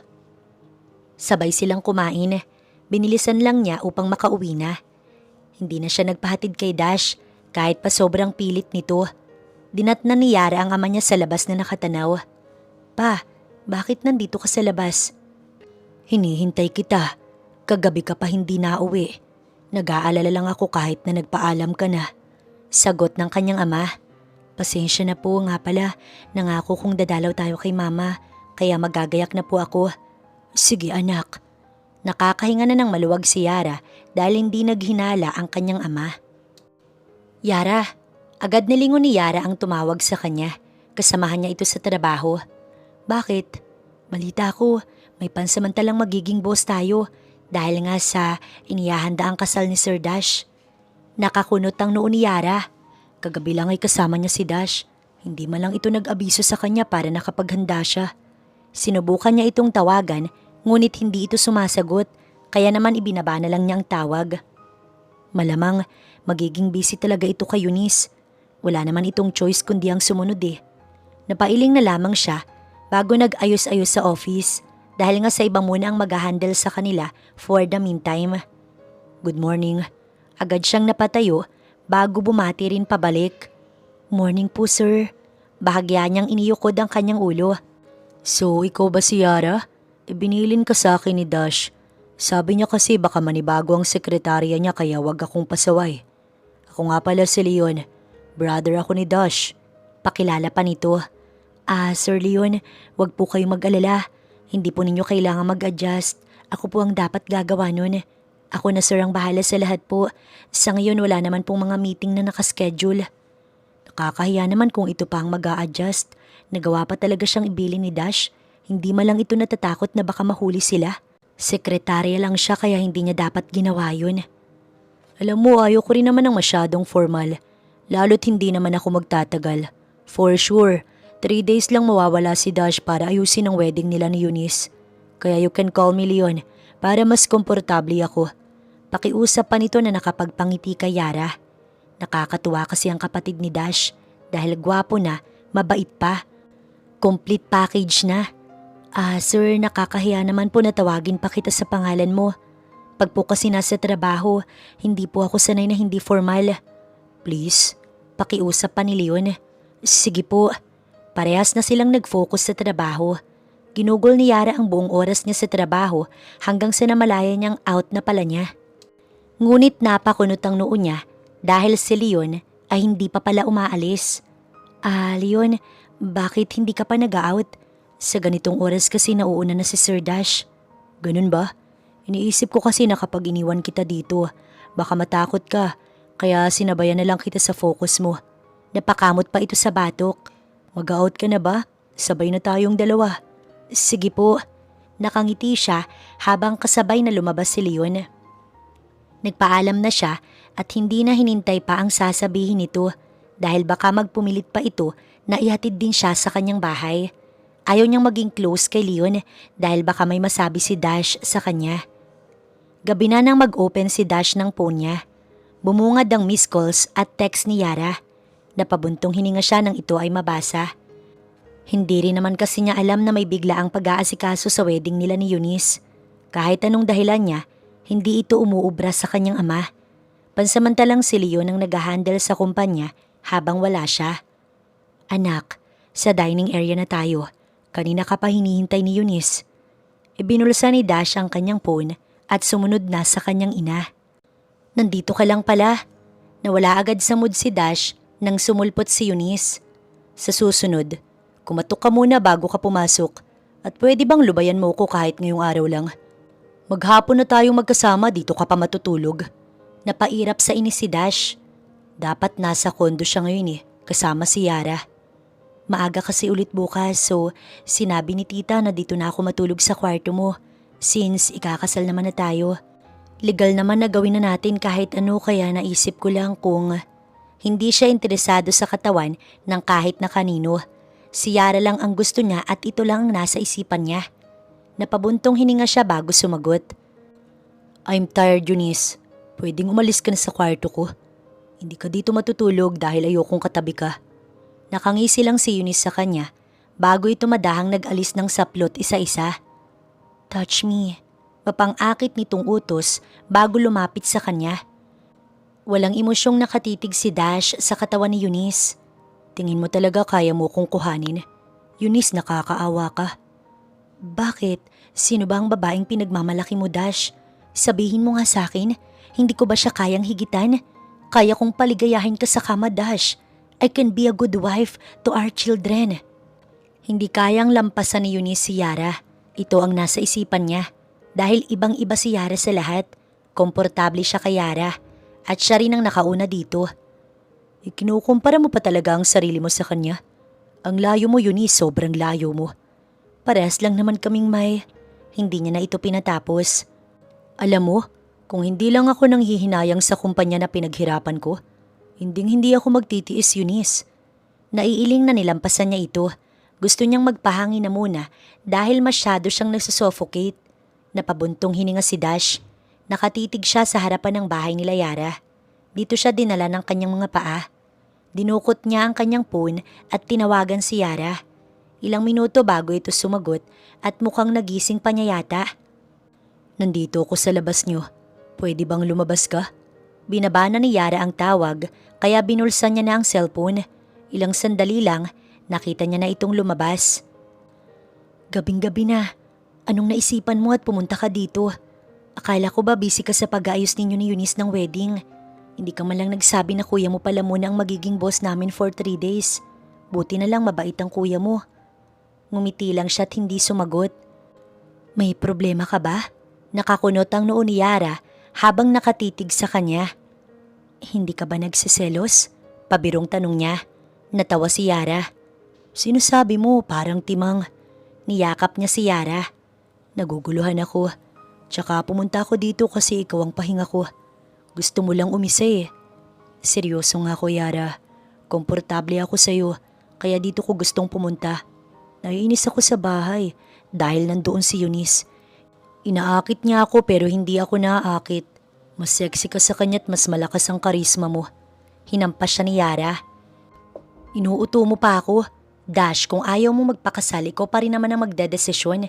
Sabay silang kumain. Binilisan lang niya upang makauwi na. Hindi na siya nagpahatid kay Dash kahit pa sobrang pilit nito. Dinatnan ni Yara ang ama niya sa labas na nakatanaw. Pa, bakit nandito ka sa labas? Hinihintay kita. Kagabi ka pa hindi nauwi. Nag-aalala lang ako kahit na nagpaalam ka na. Sagot ng kanyang ama. Pasensya na po nga pala, nangako kong dadalaw tayo kay mama, kaya magagayak na po ako. Sige anak. Nakakahinga na ng maluwag si Yara dahil hindi naghinala ang kanyang ama. Yara, agad nilingon ni Yara ang tumawag sa kanya. Kasamahan niya ito sa trabaho. Bakit? Balita ko, may pansamantalang magiging boss tayo dahil nga sa inihahanda ang kasal ni Sir Dash. Nakakunot ang noo ni Yara. Kagabi lang ay kasama niya si Dash. Hindi man lang ito nag-abiso sa kanya para nakapaghanda siya. Sinubukan niya itong tawagan, ngunit hindi ito sumasagot, kaya naman ibinaba na lang niya ang tawag. Malamang magiging busy talaga ito kay Eunice. Wala naman itong choice kundi ang sumunod eh. Napailing na lamang siya bago nag-ayos-ayos sa office dahil nga sa iba muna ang mag-handle sa kanila for the meantime. Good morning. Agad siyang napatayo bago bumati rin pabalik. Morning po sir. Bahagya niyang iniyukod ang kanyang ulo. So ikaw ba si Yara? Ibinilin ka sa akin ni Dash. Sabi niya kasi baka manibago ang sekretarya niya kaya wag akong pasaway. Ako nga pala si Leon. Brother ako ni Dash. Pakilala pa nito. Sir Leon, wag po kayong mag-alala. Hindi po ninyo kailangan mag-adjust. Ako po ang dapat gagawa nun. Ako na sir ang bahala sa lahat po. Sa ngayon wala naman pong mga meeting na nakaschedule. Nakakahiya naman kung ito pa ang mag-a-adjust. Nagawa pa talaga siyang ibilin ni Dash. Hindi man lang ito natatakot na baka mahuli sila. Sekretarya lang siya kaya hindi niya dapat ginawa yun. Alam mo, ayoko rin naman ng masyadong formal. Lalo't hindi naman ako magtatagal. For sure, 3 days lang mawawala si Dash para ayusin ang wedding nila ni Eunice. Kaya you can call me Leon para mas komportable ako. Pakiusap pa nito na nakapagpangiti kay Yara. Nakakatuwa kasi ang kapatid ni Dash dahil gwapo na, mabait pa. Complete package na. Sir, nakakahiya naman po na tawagin pa kita sa pangalan mo. Pag po kasi nasa trabaho, hindi po ako sanay na hindi formal. Please, pakiusap pa ni Leon. Sige po. Parehas na silang nag-focus sa trabaho. Ginugol ni Yara ang buong oras niya sa trabaho hanggang sa namalaya niyang out na pala niya. Ngunit napakunot ang noo niya dahil si Leon ay hindi pa pala umaalis. Leon, bakit hindi ka pa nag-out? Sa ganitong oras kasi nauuna na si Sir Dash. Ganun ba? Iniisip ko kasi na kapag iniwan kita dito, baka matakot ka. Kaya sinabayan na lang kita sa focus mo. Napakamot pa ito sa batok. Mag-out ka na ba? Sabay na tayong dalawa. Sige po. Nakangiti siya habang kasabay na lumabas si Leon. Nagpaalam na siya at hindi na hinintay pa ang sasabihin nito dahil baka magpumilit pa ito na ihatid din siya sa kanyang bahay. Ayaw niyang maging close kay Leon dahil baka may masabi si Dash sa kanya. Gabi na nang mag-open si Dash ng phone niya. Bumungad ang missed calls at text ni Yara. Napabuntong hininga siya nang ito ay mabasa. Hindi rin naman kasi niya alam na may bigla ang pag-aasikaso sa wedding nila ni Eunice. Kahit anong dahilan niya, hindi ito umuubra sa kanyang ama. Pansamantalang si Leon ang nag-handle sa kumpanya habang wala siya. Anak, sa dining area na tayo. Kanina ka pa hinihintay ni Eunice. Ibinulsa ni Dash ang kanyang phone at sumunod na sa kanyang ina. Nandito ka lang pala. Nawala agad sa mood si Dash nang sumulpot si Eunice. Sa susunod, kumatok ka muna bago ka pumasok at pwede bang lubayan mo ko kahit ngayong araw lang. Maghapon na tayong magkasama, dito ka pa matutulog. Napairap sa inis si Dash. Dapat nasa kondo siya ngayon kasama si Yara. Maaga kasi ulit bukas so sinabi ni tita na dito na ako matulog sa kwarto mo since ikakasal naman na tayo. Legal naman na gawin na natin kahit ano kaya naisip ko lang kung hindi siya interesado sa katawan ng kahit na kanino. Si Yara lang ang gusto niya at ito lang ang nasa isipan niya. Napabuntong hininga siya bago sumagot. I'm tired, Eunice. Pwedeng umalis ka na sa kwarto ko. Hindi ka dito matutulog dahil ayokong katabi ka. Nakangisi lang si Eunice sa kanya bago ito madahang nag-alis ng saplot isa-isa. Touch me. Mapang-akit nitong utos bago lumapit sa kanya. Walang emosyong nakatitig si Dash sa katawan ni Eunice. Tingin mo talaga kaya mo kong kuhanin? Eunice, nakakaawa ka. Bakit? Sino ba ang babaeng pinagmamalaki mo, Dash? Sabihin mo nga sa akin, hindi ko ba siya kayang higitan? Kaya kong paligayahin ka sa kama, Dash. I can be a good wife to our children. Hindi kayang lampasan ni Eunice si Yara. Ito ang nasa isipan niya. Dahil ibang-iba si Yara sa lahat. Komportable siya kay Yara. At siya rin ang nakauna dito. Ikinukumpara mo pa talaga ang sarili mo sa kanya. Ang layo mo, Eunice, sobrang layo mo. Parehas lang naman kaming may. Hindi niya na ito pinatapos. Alam mo, kung hindi lang ako nang hihinayang sa kumpanya na pinaghirapan ko, hindi ako magtitiis, Eunice. Naiiling na nilampasan niya ito. Gusto niyang magpahangin na muna dahil masyado siyang nagsusuffocate. Napabuntong hininga si Dash. Nakatitig siya sa harapan ng bahay nila Yara. Dito siya dinala ng kanyang mga paa. Dinukot niya ang kanyang phone at tinawagan si Yara. Ilang minuto bago ito sumagot at mukhang nagising pa niya yata. Nandito ako sa labas niyo. Pwede bang lumabas ka? Binabana ni Yara ang tawag kaya binulsan niya na ang cellphone. Ilang sandali lang, nakita niya na itong lumabas. Gabing-gabi na. Anong naisipan mo at pumunta ka dito? Akala ko ba busy ka sa pag-aayos ninyo ni Eunice ng wedding? Hindi ka man lang nagsabi na kuya mo pala muna ang magiging boss namin for 3 days. Buti na lang mabait ang kuya mo. Ngumiti lang siya at hindi sumagot. May problema ka ba? Nakakunot ang noo ni Yara habang nakatitig sa kanya. Hindi ka ba nagsiselos? Pabirong tanong niya. Natawa si Yara. Sino sabi mo? Parang timang. Niyakap niya si Yara. Naguguluhan ako. Tsaka pumunta ako dito kasi ikaw ang pahinga ko. Gusto mo lang umisa eh. Seryoso nga ako, Yara. Komportable ako sa'yo, kaya dito ko gustong pumunta. Naiinis ako sa bahay dahil nandoon si Eunice. Inaakit niya ako pero hindi ako naaakit. Mas sexy ka sa kanya't mas malakas ang karisma mo. Hinampas siya ni Yara. Inuuto mo pa ako. Dash, kung ayaw mo magpakasal, ikaw pa rin naman ang magdedesisyon.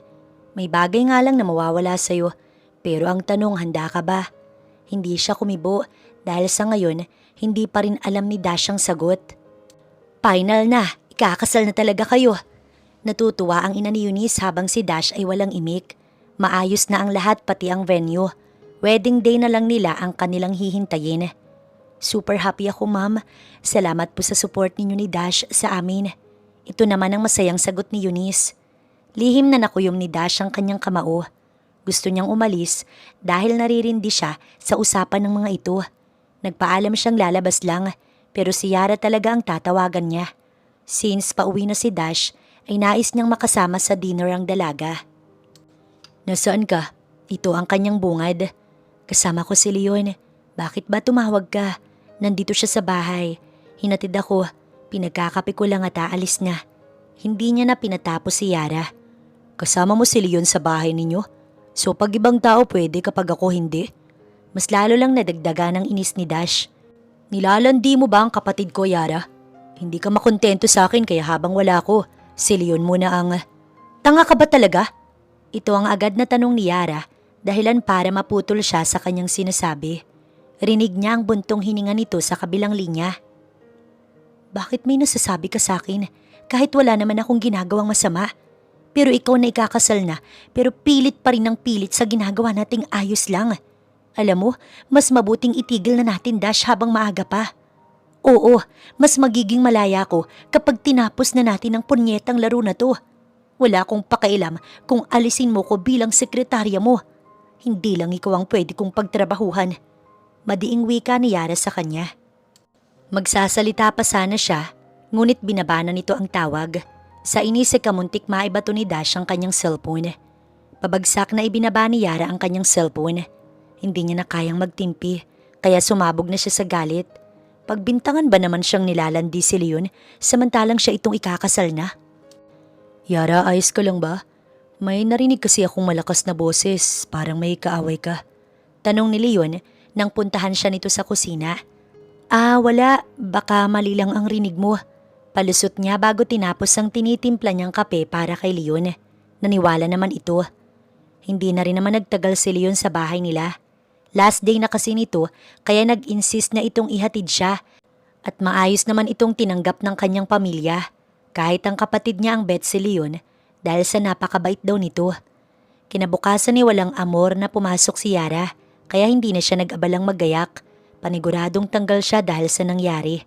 May bagay nga lang na mawawala sa'yo. Pero ang tanong, handa ka ba? Hindi siya kumibo dahil sa ngayon, hindi pa rin alam ni Dash ang sagot. Final na, ikakasal na talaga kayo. Natutuwa ang ina ni Eunice habang si Dash ay walang imik. Maayos na ang lahat pati ang venue. Wedding day na lang nila ang kanilang hihintayin. Super happy ako, ma'am. Salamat po sa support ninyo ni Dash sa amin. Ito naman ang masayang sagot ni Eunice. Lihim na nakuyom ni Dash ang kanyang kamao. Gusto niyang umalis dahil naririndi siya sa usapan ng mga ito. Nagpaalam siyang lalabas lang pero si Yara talaga ang tatawagan niya. Since pauwi na si Dash ay nais niyang makasama sa dinner ang dalaga. Nasaan ka? Ito ang kanyang bungad. Kasama ko si Leon. Bakit ba tumawag ka? Nandito siya sa bahay. Hinatid ako. Pinagkakape ko lang at aalis na. Hindi niya na pinatapos si Yara. Kasama mo si Leon sa bahay ninyo? So pag ibang tao pwede kapag ako hindi? Mas lalo lang nadagdagan ng inis ni Dash. Nilalandi mo ba ang kapatid ko, Yara? Hindi ka makontento sa akin kaya habang wala ko, si Leon muna ang… Tanga ka ba talaga? Ito ang agad na tanong ni Yara, dahilan para maputol siya sa kanyang sinasabi. Rinig niya ang buntong hininga nito sa kabilang linya. Bakit may nasasabi ka sa akin kahit wala naman akong ginagawang masama? Pero ikaw na ikakasal na, pero pilit pa rin ang pilit sa ginagawa nating ayos lang. Alam mo, mas mabuting itigil na natin, Dash, habang maaga pa. Oo, mas magiging malaya ko kapag tinapos na natin ang punyetang laro na to. Wala akong pakailam kung alisin mo ko bilang sekretarya mo. Hindi lang ikaw ang pwede kong pagtrabahuhan. Madiing wika ni Yara sa kanya. Magsasalita pa sana siya, ngunit binabana nito ang tawag. Sa inis ay kamuntik maibato ni Dash ang kanyang cellphone. Pabagsak na ibinaba ni Yara ang kanyang cellphone. Hindi niya na kayang magtimpi, kaya sumabog na siya sa galit. Pagbintangan ba naman siyang nilalandi si Leon, samantalang siya itong ikakasal na? Yara, ayos ka lang ba? May narinig kasi akong malakas na boses, parang may kaaway ka. Tanong ni Leon nang puntahan siya nito sa kusina. Wala, baka mali lang ang rinig mo. Palusot niya bago tinapos ang tinitimpla niyang kape para kay Leon. Naniwala naman ito. Hindi na rin naman nagtagal si Leon sa bahay nila. Last day na kasi nito kaya nag-insist na itong ihatid siya. At maayos naman itong tinanggap ng kanyang pamilya. Kahit ang kapatid niya ang bet si Leon dahil sa napakabait daw nito. Kinabukasan ni walang amor na pumasok si Yara kaya hindi na siya nag-abalang magayak. Paniguradong tanggal siya dahil sa nangyari.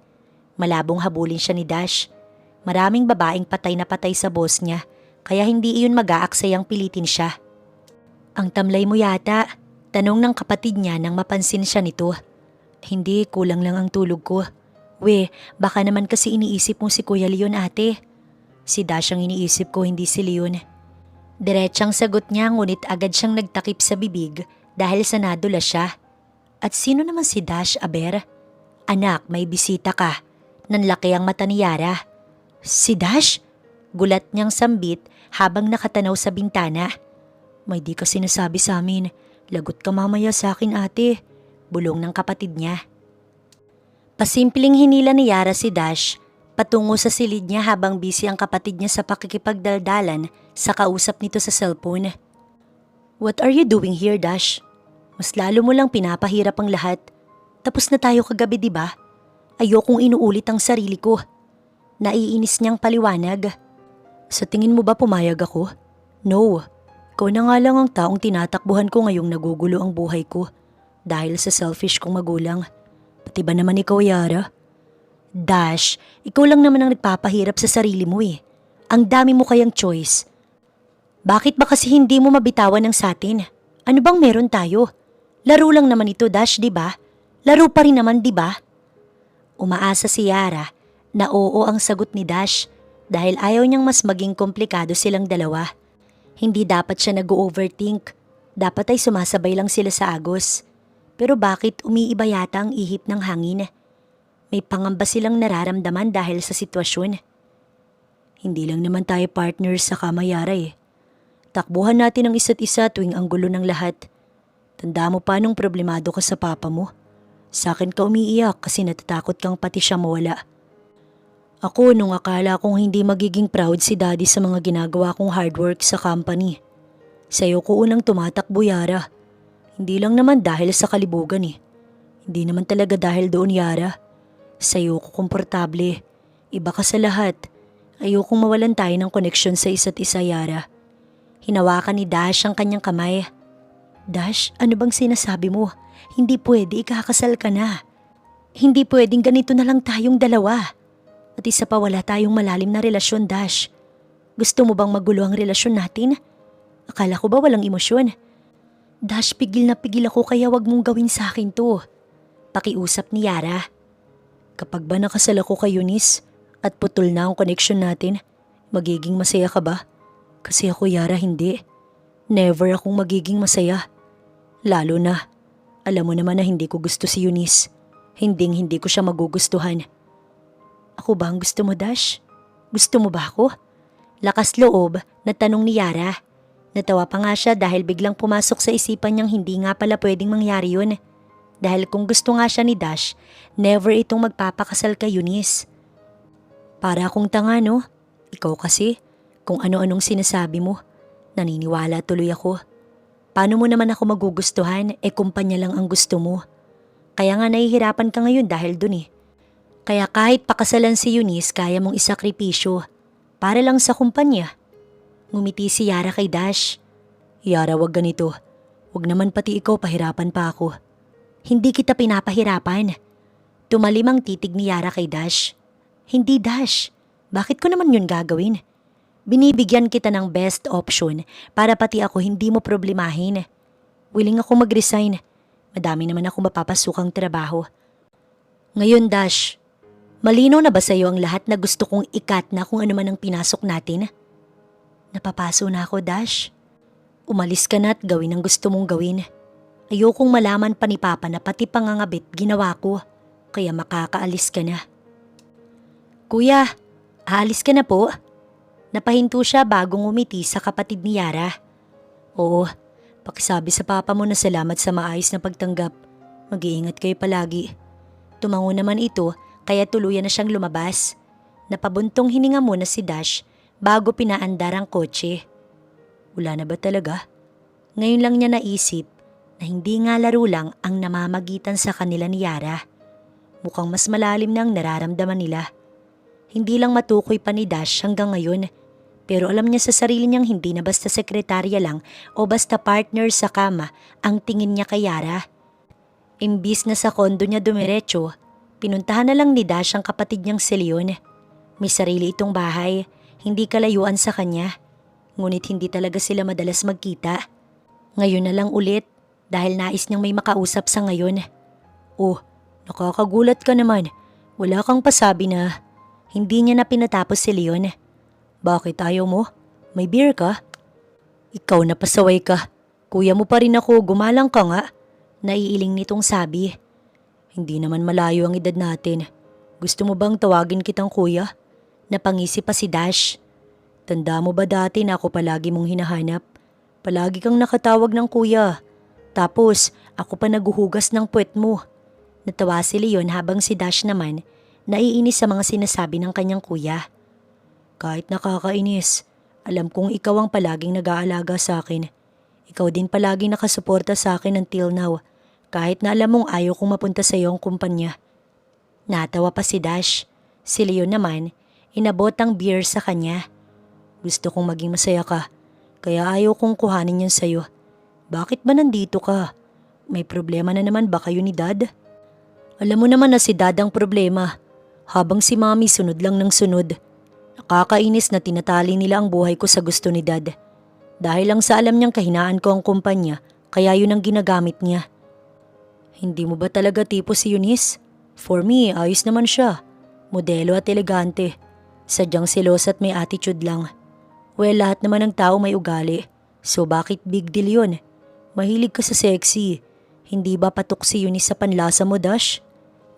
Malabong habulin siya ni Dash. Maraming babaeng patay na patay sa boss niya, kaya hindi iyon mag-aaksayang pilitin siya. Ang tamlay mo yata, tanong ng kapatid niya nang mapansin siya nito. Hindi, kulang lang ang tulog ko. We, baka naman kasi iniisip mo si Kuya Leon, ate. Si Dash ang iniisip ko, hindi si Leon. Diretsang sagot niya ngunit agad siyang nagtakip sa bibig dahil sa nadula siya. At sino naman si Dash, aber? Anak, may bisita ka. Nanlaki ang mata ni Yara. Si Dash? Gulat niyang sambit habang nakatanaw sa bintana. May di ka sinasabi sa amin. Lagot ka mamaya sa akin, ate. Bulong ng kapatid niya. Pasimpleng hinila ni Yara si Dash patungo sa silid niya habang busy ang kapatid niya sa pakikipagdaldalan sa kausap nito sa cellphone. What are you doing here, Dash? Mas lalo mo lang pinapahirap ang lahat. Tapos na tayo kagabi, di ba? Ayokong inuulit ang sarili ko. Naiinis niyang paliwanag. Sa tingin mo ba pumayag ako? No. Ikaw na nga lang ang taong tinatakbuhan ko ngayong nagugulo ang buhay ko dahil sa selfish kong magulang. Pati ba naman ikaw, Yara? Dash, ikaw lang naman ang nagpapahirap sa sarili mo eh. Ang dami mo kayang choice. Bakit ba kasi hindi mo mabitawan ng satin? Ano bang meron tayo? Laro lang naman ito, Dash, di ba? Laro pa rin naman, di ba? Umaasa si Yara na oo ang sagot ni Dash dahil ayaw niyang mas maging komplikado silang dalawa. Hindi dapat siya nag-overthink. Dapat ay sumasabay lang sila sa agos. Pero bakit umiiba yata ang ihip ng hangin? May pangamba silang nararamdaman dahil sa sitwasyon. Hindi lang naman tayo partners sa kama, Yara eh. Takbuhan natin ang isa't isa tuwing ang gulo ng lahat. Tanda mo pa nung problemado ka sa papa mo. Sa akin ka umiiyak kasi natatakot kang pati siya mawala. Ako nung akala kong hindi magiging proud si daddy sa mga ginagawa kong hard work sa company. Sa'yo ko unang tumatakbo, Yara. Hindi lang naman dahil sa kalibugan eh. Hindi naman talaga dahil doon, Yara. Sa'yo ko komportable. Iba ka sa lahat. Ayokong mawalan tayo ng koneksyon sa isa't isa, Yara. Hinawakan ni Dash ang kanyang kamay. Dash, ano bang sinasabi mo? Hindi pwede, ikakasal ka na. Hindi pwedeng ganito na lang tayong dalawa. At isa pa wala tayong malalim na relasyon, Dash. Gusto mo bang magulo ang relasyon natin? Akala ko ba walang emosyon? Dash, pigil na pigil ako kaya wag mong gawin sa akin to. Pakiusap ni Yara. Kapag ba nakasal ako kay Eunice at putol na ang connection natin, magiging masaya ka ba? Kasi ako, Yara, hindi. Never akong magiging masaya. Lalo na, alam mo naman na hindi ko gusto si Eunice. Hindi ko siya magugustuhan. Ako ba ang gusto mo, Dash? Gusto mo ba ako? Lakas loob na tanong ni Yara. Natawa pa nga siya dahil biglang pumasok sa isipan niyang hindi nga pala pwedeng mangyari yun. Dahil kung gusto nga siya ni Dash, never itong magpapakasal kay Eunice. Para akong tanga, no? Ikaw kasi, kung ano-anong sinasabi mo, naniniwala tuloy ako. Paano mo naman ako magugustuhan kumpanya lang ang gusto mo? Kaya nga nahihirapan ka ngayon dahil dun eh. Kaya kahit pakasalan si Eunice, kaya mong isakripisyo para lang sa kumpanya. Ngumiti si Yara kay Dash. Yara, wag ganito. Wag naman pati ikaw pahirapan pa ako. Hindi kita pinapahirapan. Tumalim ang titig ni Yara kay Dash. Hindi, Dash. Bakit ko naman yun gagawin? Binibigyan kita ng best option para pati ako hindi mo problemahin. Willing ako mag-resign. Madami naman ako mapapasukang trabaho. Ngayon, Dash, malinaw na ba sa'yo ang lahat na gusto kong ikat na kung ano man ang pinasok natin? Napapaso na ako, Dash. Umalis ka na at gawin ang gusto mong gawin. Ayokong malaman pa ni Papa na pati pangangabit ginawa ko, kaya makakaalis ka na. Kuya, aalis ka na po? Napahinto siya bagong umiti sa kapatid ni Yara. Oo, pakisabi sa Papa mo na salamat sa maayos na pagtanggap. Mag-iingat kayo palagi. Tumango naman ito kaya tuluyan na siyang lumabas. Napabuntong hininga muna si Dash bago pinaandar ang kotse. Wala na ba talaga? Ngayon lang niya naisip na hindi nga laro lang ang namamagitan sa kanila ni Yara. Mukhang mas malalim na ang nararamdaman nila. Hindi lang matukoy pa ni Dash hanggang ngayon, pero alam niya sa sarili niyang hindi na basta sekretarya lang o basta partner sa kama ang tingin niya kay Yara. Imbis na sa kondo niya dumiretso, pinuntahan na lang ni Dash ang kapatid niyang si Leon. May sarili itong bahay, hindi kalayuan sa kanya. Ngunit hindi talaga sila madalas magkita. Ngayon na lang ulit dahil nais niyang may makausap sa ngayon. Oh, nakakagulat ka naman. Wala kang pasabi na hindi niya na pinatapos si Leon. Bakit ayaw mo? May beer ka? Ikaw na pasaway ka. Kuya mo pa rin ako, gumalang ka nga. Naiiling nitong sabi. Hindi naman malayo ang edad natin. Gusto mo bang tawagin kitang kuya? Napangisi pa si Dash. Tanda mo ba dati na ako palagi mong hinahanap? Palagi kang nakatawag ng kuya. Tapos ako pa naguhugas ng puwet mo. Natawa si Leon habang si Dash naman naiinis sa mga sinasabi ng kanyang kuya. Kahit nakakainis, alam kong ikaw ang palaging nag-aalaga sa akin. Ikaw din palaging nakasuporta sa akin until now, kahit na alam mong ayaw kong mapunta sa iyo ang kumpanya. Natawa pa si Dash. Si Leon naman, inabot ang beer sa kanya. Gusto kong maging masaya ka. Kaya ayaw kong kuhanin yan sa'yo. Bakit ba nandito ka? May problema na naman ba kayo ni Dad? Alam mo naman na si Dad ang problema. Habang si Mami sunod lang ng sunod. Nakakainis na tinatali nila ang buhay ko sa gusto ni Dad. Dahil lang sa alam niyang kahinaan ko ang kumpanya, kaya yun ang ginagamit niya. Hindi mo ba talaga tipo si Eunice? For me, ayos naman siya. Modelo at elegante. Sadyang selosa at may attitude lang. Well, lahat naman ng tao may ugali. So bakit big deal yun? Mahilig ka sa sexy. Hindi ba patok si Eunice sa panlasa mo, Dash?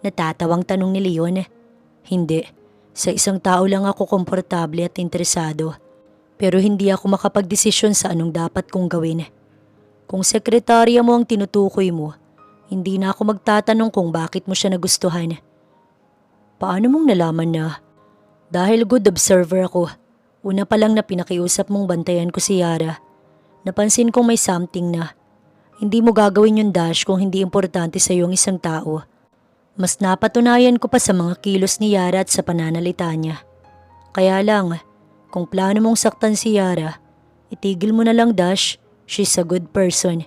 Natatawang tanong ni Leon. Hindi. Sa isang tao lang ako komportable at interesado. Pero hindi ako makapagdesisyon sa anong dapat kong gawin. Kung sekretarya mo ang tinutukoy mo, hindi na ako magtatanong kung bakit mo siya nagustuhan. Paano mong nalaman na? Dahil good observer ako. Una pa lang na pinakiusap mong bantayan ko si Yara. Napansin kong may something na. Hindi mo gagawin yung Dash kung hindi importante sa iyo ang isang tao. Mas napatunayan ko pa sa mga kilos ni Yara at sa pananalita niya. Kaya lang, kung plano mong saktan si Yara, itigil mo na lang, Dash. She's a good person.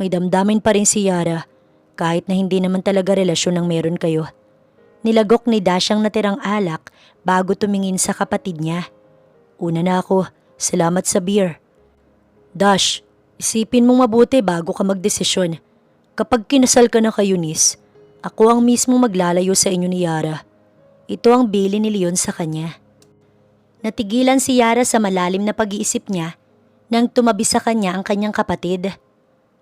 May damdamin pa rin si Yara, kahit na hindi naman talaga relasyon ang meron kayo. Nilagok ni Dash ang natirang alak bago tumingin sa kapatid niya. Una na ako, salamat sa beer. Dash, isipin mong mabuti bago ka magdesisyon. Kapag kinasal ka na kay Eunice, ako ang mismo maglalayo sa inyo ni Yara. Ito ang bili ni Leon sa kanya. Natigilan si Yara sa malalim na pag-iisip niya nang tumabi sa kanya ang kanyang kapatid.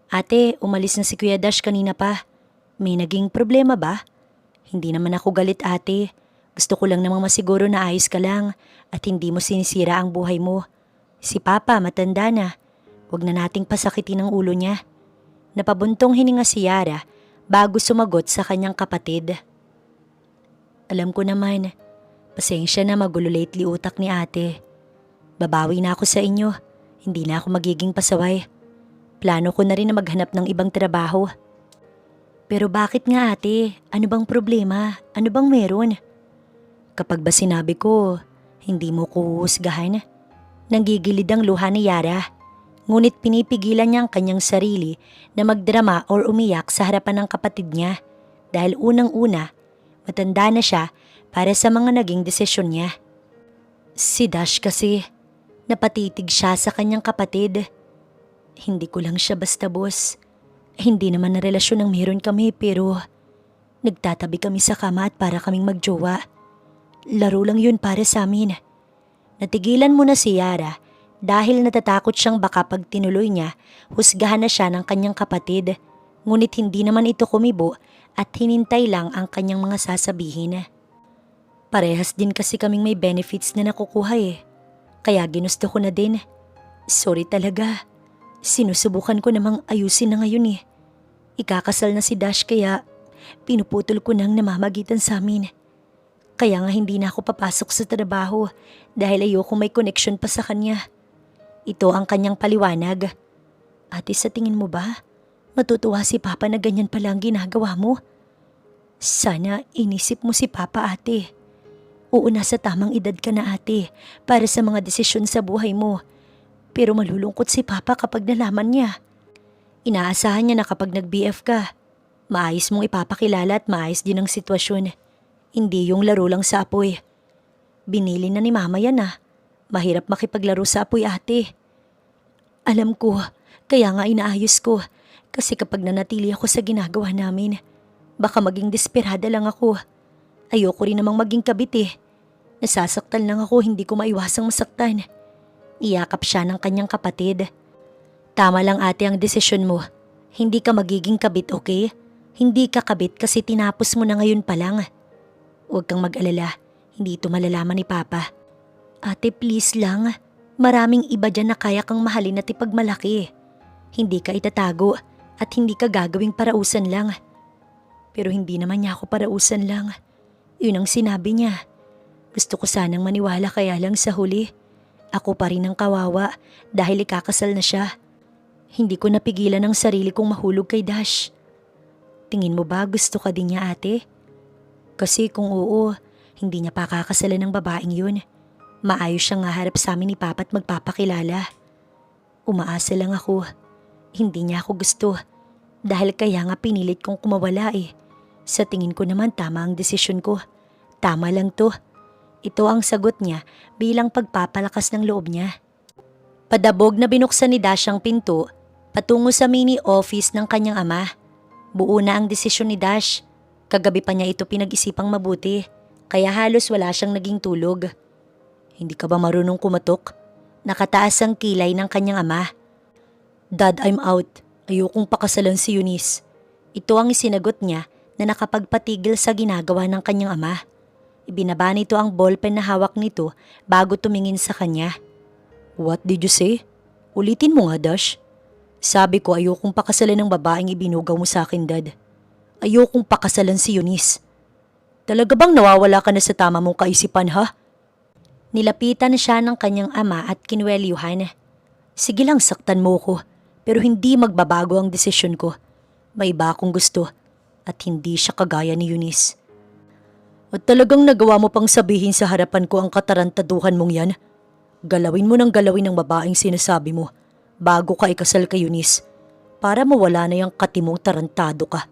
Ate, umalis na si Kuya Dash kanina pa. May naging problema ba? Hindi naman ako galit, ate. Gusto ko lang namang masiguro na ayos ka lang at hindi mo sinisira ang buhay mo. Si Papa matanda na. Huwag na nating pasakitin ang ulo niya. Napabuntong hininga si Yara bago sumagot sa kanyang kapatid. Alam ko naman, pasensya na magulo lately utak ni ate. Babawi na ako sa inyo. Hindi na ako magiging pasaway. Plano ko na rin na maghanap ng ibang trabaho. Pero bakit nga ate? Ano bang problema? Ano bang meron? Kapag ba sinabi ko, hindi mo ko huhusgahan? Nanggigilid ang luha ni Yara. Ngunit pinipigilan niya ang kanyang sarili na magdrama or umiyak sa harapan ng kapatid niya. Dahil unang-una, matanda na siya para sa mga naging desisyon niya. Si Dash kasi, napatitig siya sa kanyang kapatid. Hindi ko lang siya basta boss. Hindi naman na relasyon ang meron kami pero nagtatabi kami sa kama at para kaming magjowa. Laro lang yun para sa amin. Natigilan muna si Yara dahil natatakot siyang baka pag tinuloy niya, husgahan na siya ng kanyang kapatid. Ngunit hindi naman ito kumibo at hinintay lang ang kanyang mga sasabihin. Parehas din kasi kaming may benefits na nakukuha eh. Kaya ginusto ko na din. Sorry talaga. Sinusubukan ko namang ayusin na ngayon eh. Ikakasal na si Dash kaya pinuputol ko nang namamagitan sa amin. Kaya nga hindi na ako papasok sa trabaho dahil ayoko may connection pa sa kanya. Ito ang kanyang paliwanag. Ate, sa tingin mo ba, matutuwa si Papa na ganyan pala ang ginagawa mo? Sana inisip mo si Papa, ate. Oo, nasa tamang edad ka na, ate, para sa mga desisyon sa buhay mo. Pero malulungkot si Papa kapag nalaman niya. Inaasahan niya na kapag nag-BF ka, maayos mong ipapakilala at maayos din ang sitwasyon. Hindi yung laro lang sa apoy. Binili na ni Mama yan ah. Mahirap makipaglaro sa apoy, ate. Alam ko, kaya nga inaayos ko. Kasi kapag nanatili ako sa ginagawa namin, baka maging desperada lang ako. Ayoko rin namang maging kabit eh. Nasasaktan lang ako, hindi ko maiwasang masaktan. Iyakap siya ng kanyang kapatid. Tama lang ate ang desisyon mo. Hindi ka magiging kabit, okay? Hindi ka kabit kasi tinapos mo na ngayon pa lang. Huwag kang mag-alala. Hindi ito malalaman ni Papa. Ate, please lang. Maraming iba dyan na kaya kang mahalin at ipagmalaki. Hindi ka itatago at hindi ka gagawing parausan lang. Pero hindi naman niya ako parausan lang. Yun ang sinabi niya. Gusto ko sanang maniwala kaya lang sa huli. Ako pa rin ang kawawa dahil ikakasal na siya. Hindi ko napigilan ang sarili kong mahulog kay Dash. Tingin mo ba gusto ka din niya, ate? Kasi kung oo, hindi niya pa kakasalan ng babaeng yun. Maayos siyang haharap sa amin ni Papa at magpapakilala. Umaasa lang ako. Hindi niya ako gusto. Dahil kaya nga pinilit kong kumawala eh. Sa tingin ko naman tama ang desisyon ko. Tama lang to. Ito ang sagot niya bilang pagpapalakas ng loob niya. Padabog na binuksan ni Dash ang pinto patungo sa mini office ng kanyang ama. Buo na ang desisyon ni Dash. Kagabi pa niya ito pinag-isipang mabuti, kaya halos wala siyang naging tulog. Hindi ka ba marunong kumatok? Nakataas ang kilay ng kanyang ama. Dad, I'm out. Ayokong pakasalan si Eunice. Ito ang isinagot niya na nakapagpatigil sa ginagawa ng kanyang ama. Ibinaba nito ang ballpen na hawak nito bago tumingin sa kanya. What did you say? Ulitin mo nga, Dash. Sabi ko ayokong pakasalan ng babaeng ibinugaw mo sa akin, Dad. Ayokong pakasalan si Eunice. Talaga bang nawawala ka na sa tama mong kaisipan, ha? Nilapitan siya ng kanyang ama at kinwelyuhan. Sige lang, saktan mo ko, pero hindi magbabago ang desisyon ko. May iba akong gusto at hindi siya kagaya ni Eunice. At talagang nagawa mo pang sabihin sa harapan ko ang katarantaduhan mong yan? Galawin mo ng galawin ang babaeng sinasabi mo bago ka ikasal kay Eunice para mawala na yung katimong tarantado ka.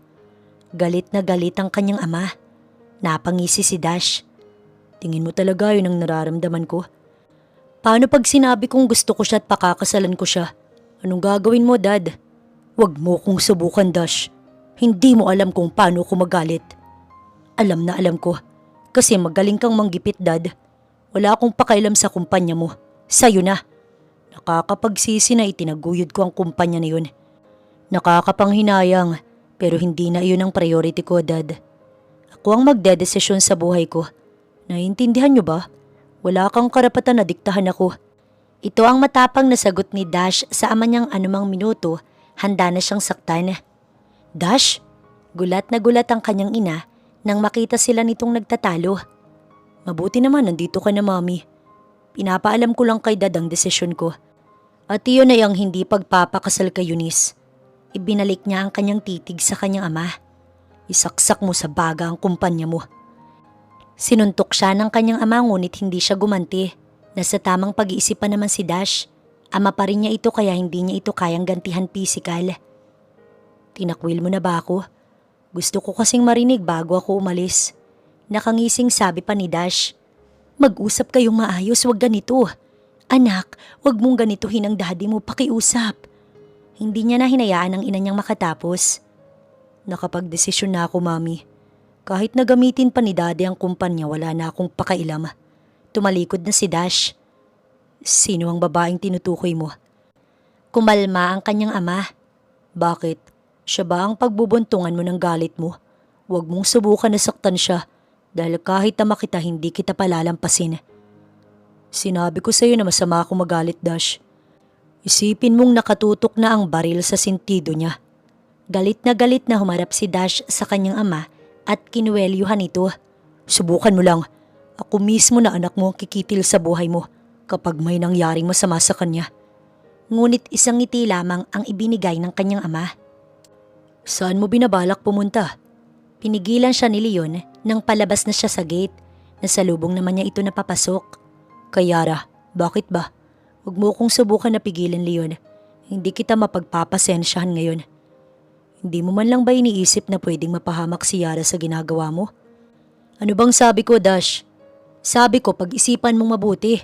Galit na galit ang kanyang ama. Napangisi si Dash. Tingin mo talaga yun ang nararamdaman ko? Paano pag sinabi kong gusto ko siya at pakakasalan ko siya? Anong gagawin mo, Dad? Huwag mo kong subukan, Dash. Hindi mo alam kung paano ko magalit. Alam na alam ko. Kasi magaling kang manggipit, Dad. Wala akong pakailam sa kumpanya mo. Sa'yo na. Nakakapagsisi na itinaguyod ko ang kumpanya na yun. Nakakapanghinayang, pero hindi na iyon ang priority ko, Dad. Ako ang magdedesisyon sa buhay ko. Naiintindihan niyo ba? Wala kang karapatan na diktahan ako. Ito ang matapang na sagot ni Dash sa ama niyang anumang minuto, handa na siyang saktan. Dash? Gulat na gulat ang kanyang ina nang makita sila nitong nagtatalo. Mabuti naman nandito ka na, Mami. Pinapaalam ko lang kay Dad ang desisyon ko. At iyon ay ang hindi pagpapakasal kay Eunice. Ibinalik niya ang kanyang titig sa kanyang ama. Isaksak mo sa baga ang kumpanya mo. Sinuntok siya ng kanyang ama ngunit hindi siya gumanti. Nasa tamang pag-iisip pa naman si Dash. Ama pa rin niya ito kaya hindi niya ito kayang gantihan pisikal. Tinakwil mo na ba ako? Gusto ko kasing marinig bago ako umalis. Nakangising sabi pa ni Dash. Mag-usap kayong maayos, wag ganito. Anak, wag mong ganituhin ang daddy mo, pakiusap. Hindi niya na hinayaan ang ina niyang makatapos. Nakapagdesisyon na ako, Mami. Kahit na gamitin pa ni daddy ang kumpanya, wala na akong pakailam. Tumalikod na si Dash. Sino ang babaeng tinutukoy mo? Kumalma ang kanyang ama. Bakit? Siya ba ang pagbubuntungan mo ng galit mo? Huwag mong subukan na saktan siya dahil kahit na makita hindi kita palalampasin. Sinabi ko sa iyo na masama ako magalit, Dash. Isipin mong nakatutok na ang baril sa sentido niya. Galit na humarap si Dash sa kanyang ama at kinuwelyuhan ito. Subukan mo lang. Ako mismo na anak mo ang kikitil sa buhay mo kapag may nangyaring masama sa kanya. Ngunit isang ngiti lamang ang ibinigay ng kanyang ama. Saan mo binabalak pumunta? Pinigilan siya ni Leon nang palabas na siya sa gate. Nasalubong naman niya ito na papasok. Kayara, bakit ba? Huwag mo kong subukan na pigilan, Leon. Hindi kita mapagpapasensyahan ngayon. Hindi mo man lang ba iniisip na pwedeng mapahamak si Yara sa ginagawa mo? Ano bang sabi ko, Dash? Sabi ko pag-isipan mong mabuti.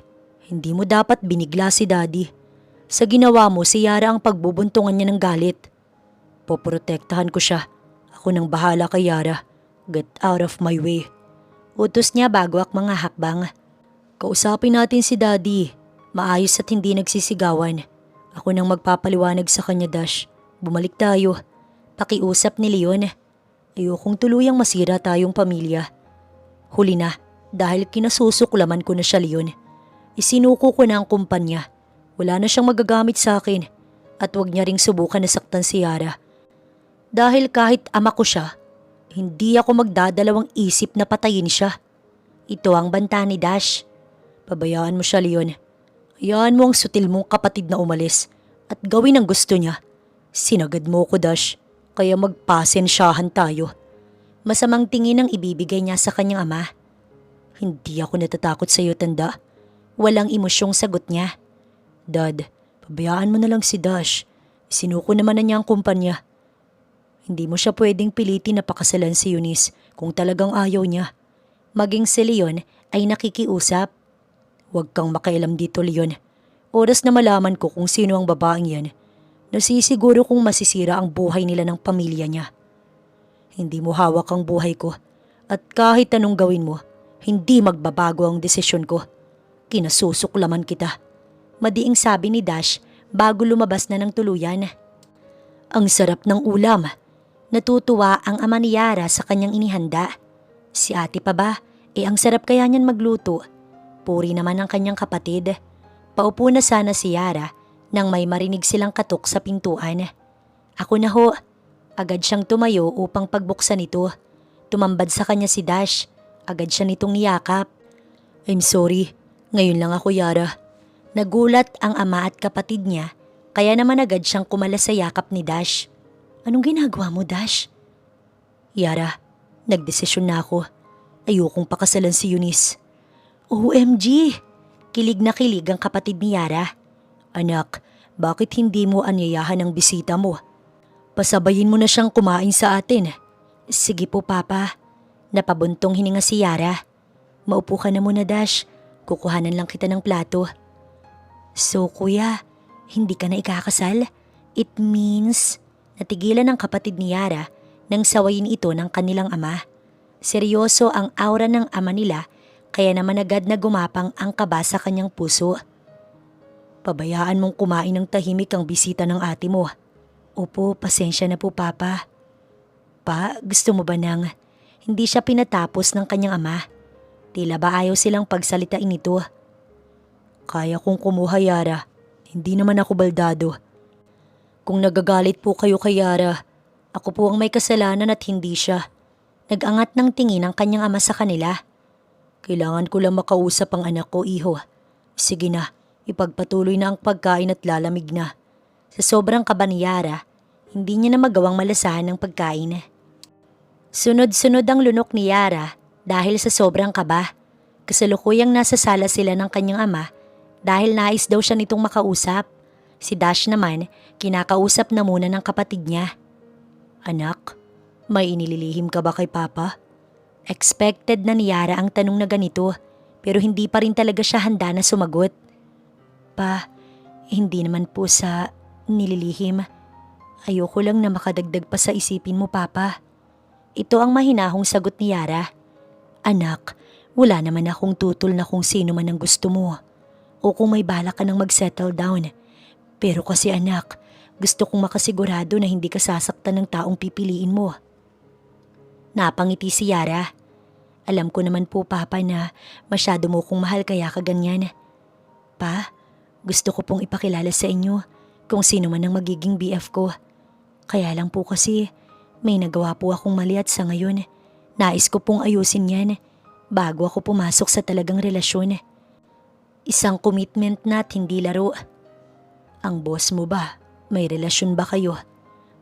Hindi mo dapat binigla si Daddy. Sa ginawa mo, si Yara ang pagbubuntungan niya ng galit. Poprotektahan ko siya. Ako nang bahala kay Yara. Get out of my way. Utos niya bago ang mga hakbang. Kausapin natin si Daddy. Maayos at hindi nagsisigawan. Ako nang magpapaliwanag sa kanya, Dash. Bumalik tayo. Pakiusap ni Leon. Ayokong tuluyang masira tayong pamilya. Huli na, dahil kinasusuklaman ko na siya, Leon. Isinuko ko na ang kumpanya. Wala na siyang magagamit sa akin. At huwag niya ring subukan na saktan si Yara. Dahil kahit ama ko siya, hindi ako magdadalawang isip na patayin siya. Ito ang banta ni Dash. Pabayaan mo siya, Leon. Hayaan mo ang sutil mong kapatid na umalis at gawin ang gusto niya. Sinagad mo ko, Dash, kaya magpasensyahan tayo. Masamang tingin ang ibibigay niya sa kanyang ama. Hindi ako natatakot sa iyo, tanda. Walang emosyong sagot niya. Dad, Pabayaan mo na lang si Dash. Sinuko naman na niya ang kumpanya. Hindi mo siya pwedeng pilitin na pakasalan si Eunice kung talagang ayaw niya. Maging si Leon ay nakikiusap. Huwag kang makialam dito, Leon. Oras na malaman ko kung sino ang babaeng yan, nasisiguro kung masisira ang buhay nila ng pamilya niya. Hindi mo hawak ang buhay ko at kahit anong gawin mo, hindi magbabago ang desisyon ko. Kinasusuklaman kita. Madiing sabi ni Dash bago lumabas na ng tuluyan. Ang sarap ng ulam. Natutuwa ang ama ni Yara sa kanyang inihanda. Si ate pa ba? Ang sarap kaya niyan magluto. Puri naman ang kanyang kapatid. Paupo na sana si Yara nang may marinig silang katok sa pintuan. Ako na ho. Agad siyang tumayo upang pagbuksan ito. Tumambad sa kanya si Dash. Agad siya nitong niyakap. I'm sorry. Ngayon lang ako, Yara. Nagulat ang ama at kapatid niya, kaya naman agad siyang kumala sa yakap ni Dash. Anong ginagawa mo, Dash? Yara, nagdesisyon na ako. Ayokong pakasalan si Eunice. OMG! Kilig na kilig ang kapatid ni Yara. Anak, bakit hindi mo anyayahan ang bisita mo? Pasabayin mo na siyang kumain sa atin. Sige po, Papa. Napabuntong hininga si Yara. Maupo ka na muna, Dash. Kukuhanan lang kita ng plato. So, kuya, hindi ka na ikakasal? It means, natigilan ng kapatid ni Yara nang sawayin ito ng kanilang ama. Seryoso ang aura ng ama nila, kaya naman agad na gumapang ang kaba sa kanyang puso. Pabayaan mong kumain ng tahimik ang bisita ng ate mo. Opo, pasensya na po, Papa. Pa, gusto mo ba nang... Hindi siya pinatapos ng kanyang ama. Tila ba ayaw silang pagsalitain ito. Kaya kong kumuha, Yara. Hindi naman ako baldado. Kung nagagalit po kayo kay Yara, ako po ang may kasalanan at hindi siya. Nag-angat ng tingin ang kanyang ama sa kanila. Kailangan ko lang makausap ang anak ko, iho. Sige na, ipagpatuloy na ang pagkain at lalamig na. Sa sobrang kaba ni Yara, hindi niya na magawang malasahan ng pagkain. Sunod-sunod ang lunok ni Yara dahil sa sobrang kaba. Kasalukuyang nasa sala sila ng kanyang ama dahil nais daw siya nitong makausap. Si Dash naman, kinakausap na muna ng kapatid niya. Anak, may inililihim ka ba kay Papa? Expected na ni Yara ang tanong na ganito, pero hindi pa rin talaga siya handa na sumagot. Pa, hindi naman po sa nililihim. Ayoko lang na makadagdag pa sa isipin mo, Papa. Ito ang mahinahong sagot ni Yara. Anak, wala naman akong tutol na kung sino man ang gusto mo. O kung may balak ka nang mag-settle down. Pero kasi anak, gusto kong makasigurado na hindi ka sasaktan ng taong pipiliin mo. Napangiti si Yara. Alam ko naman po, Papa, na masyado mo kong mahal kaya ka ganyan. Pa, gusto ko pong ipakilala sa inyo kung sino man ang magiging BF ko. Kaya lang po kasi may nagawa po akong mali at sa ngayon, nais ko pong ayusin yan bago ako pumasok sa talagang relasyon. Isang commitment na at hindi laro. Ang boss mo ba? May relasyon ba kayo?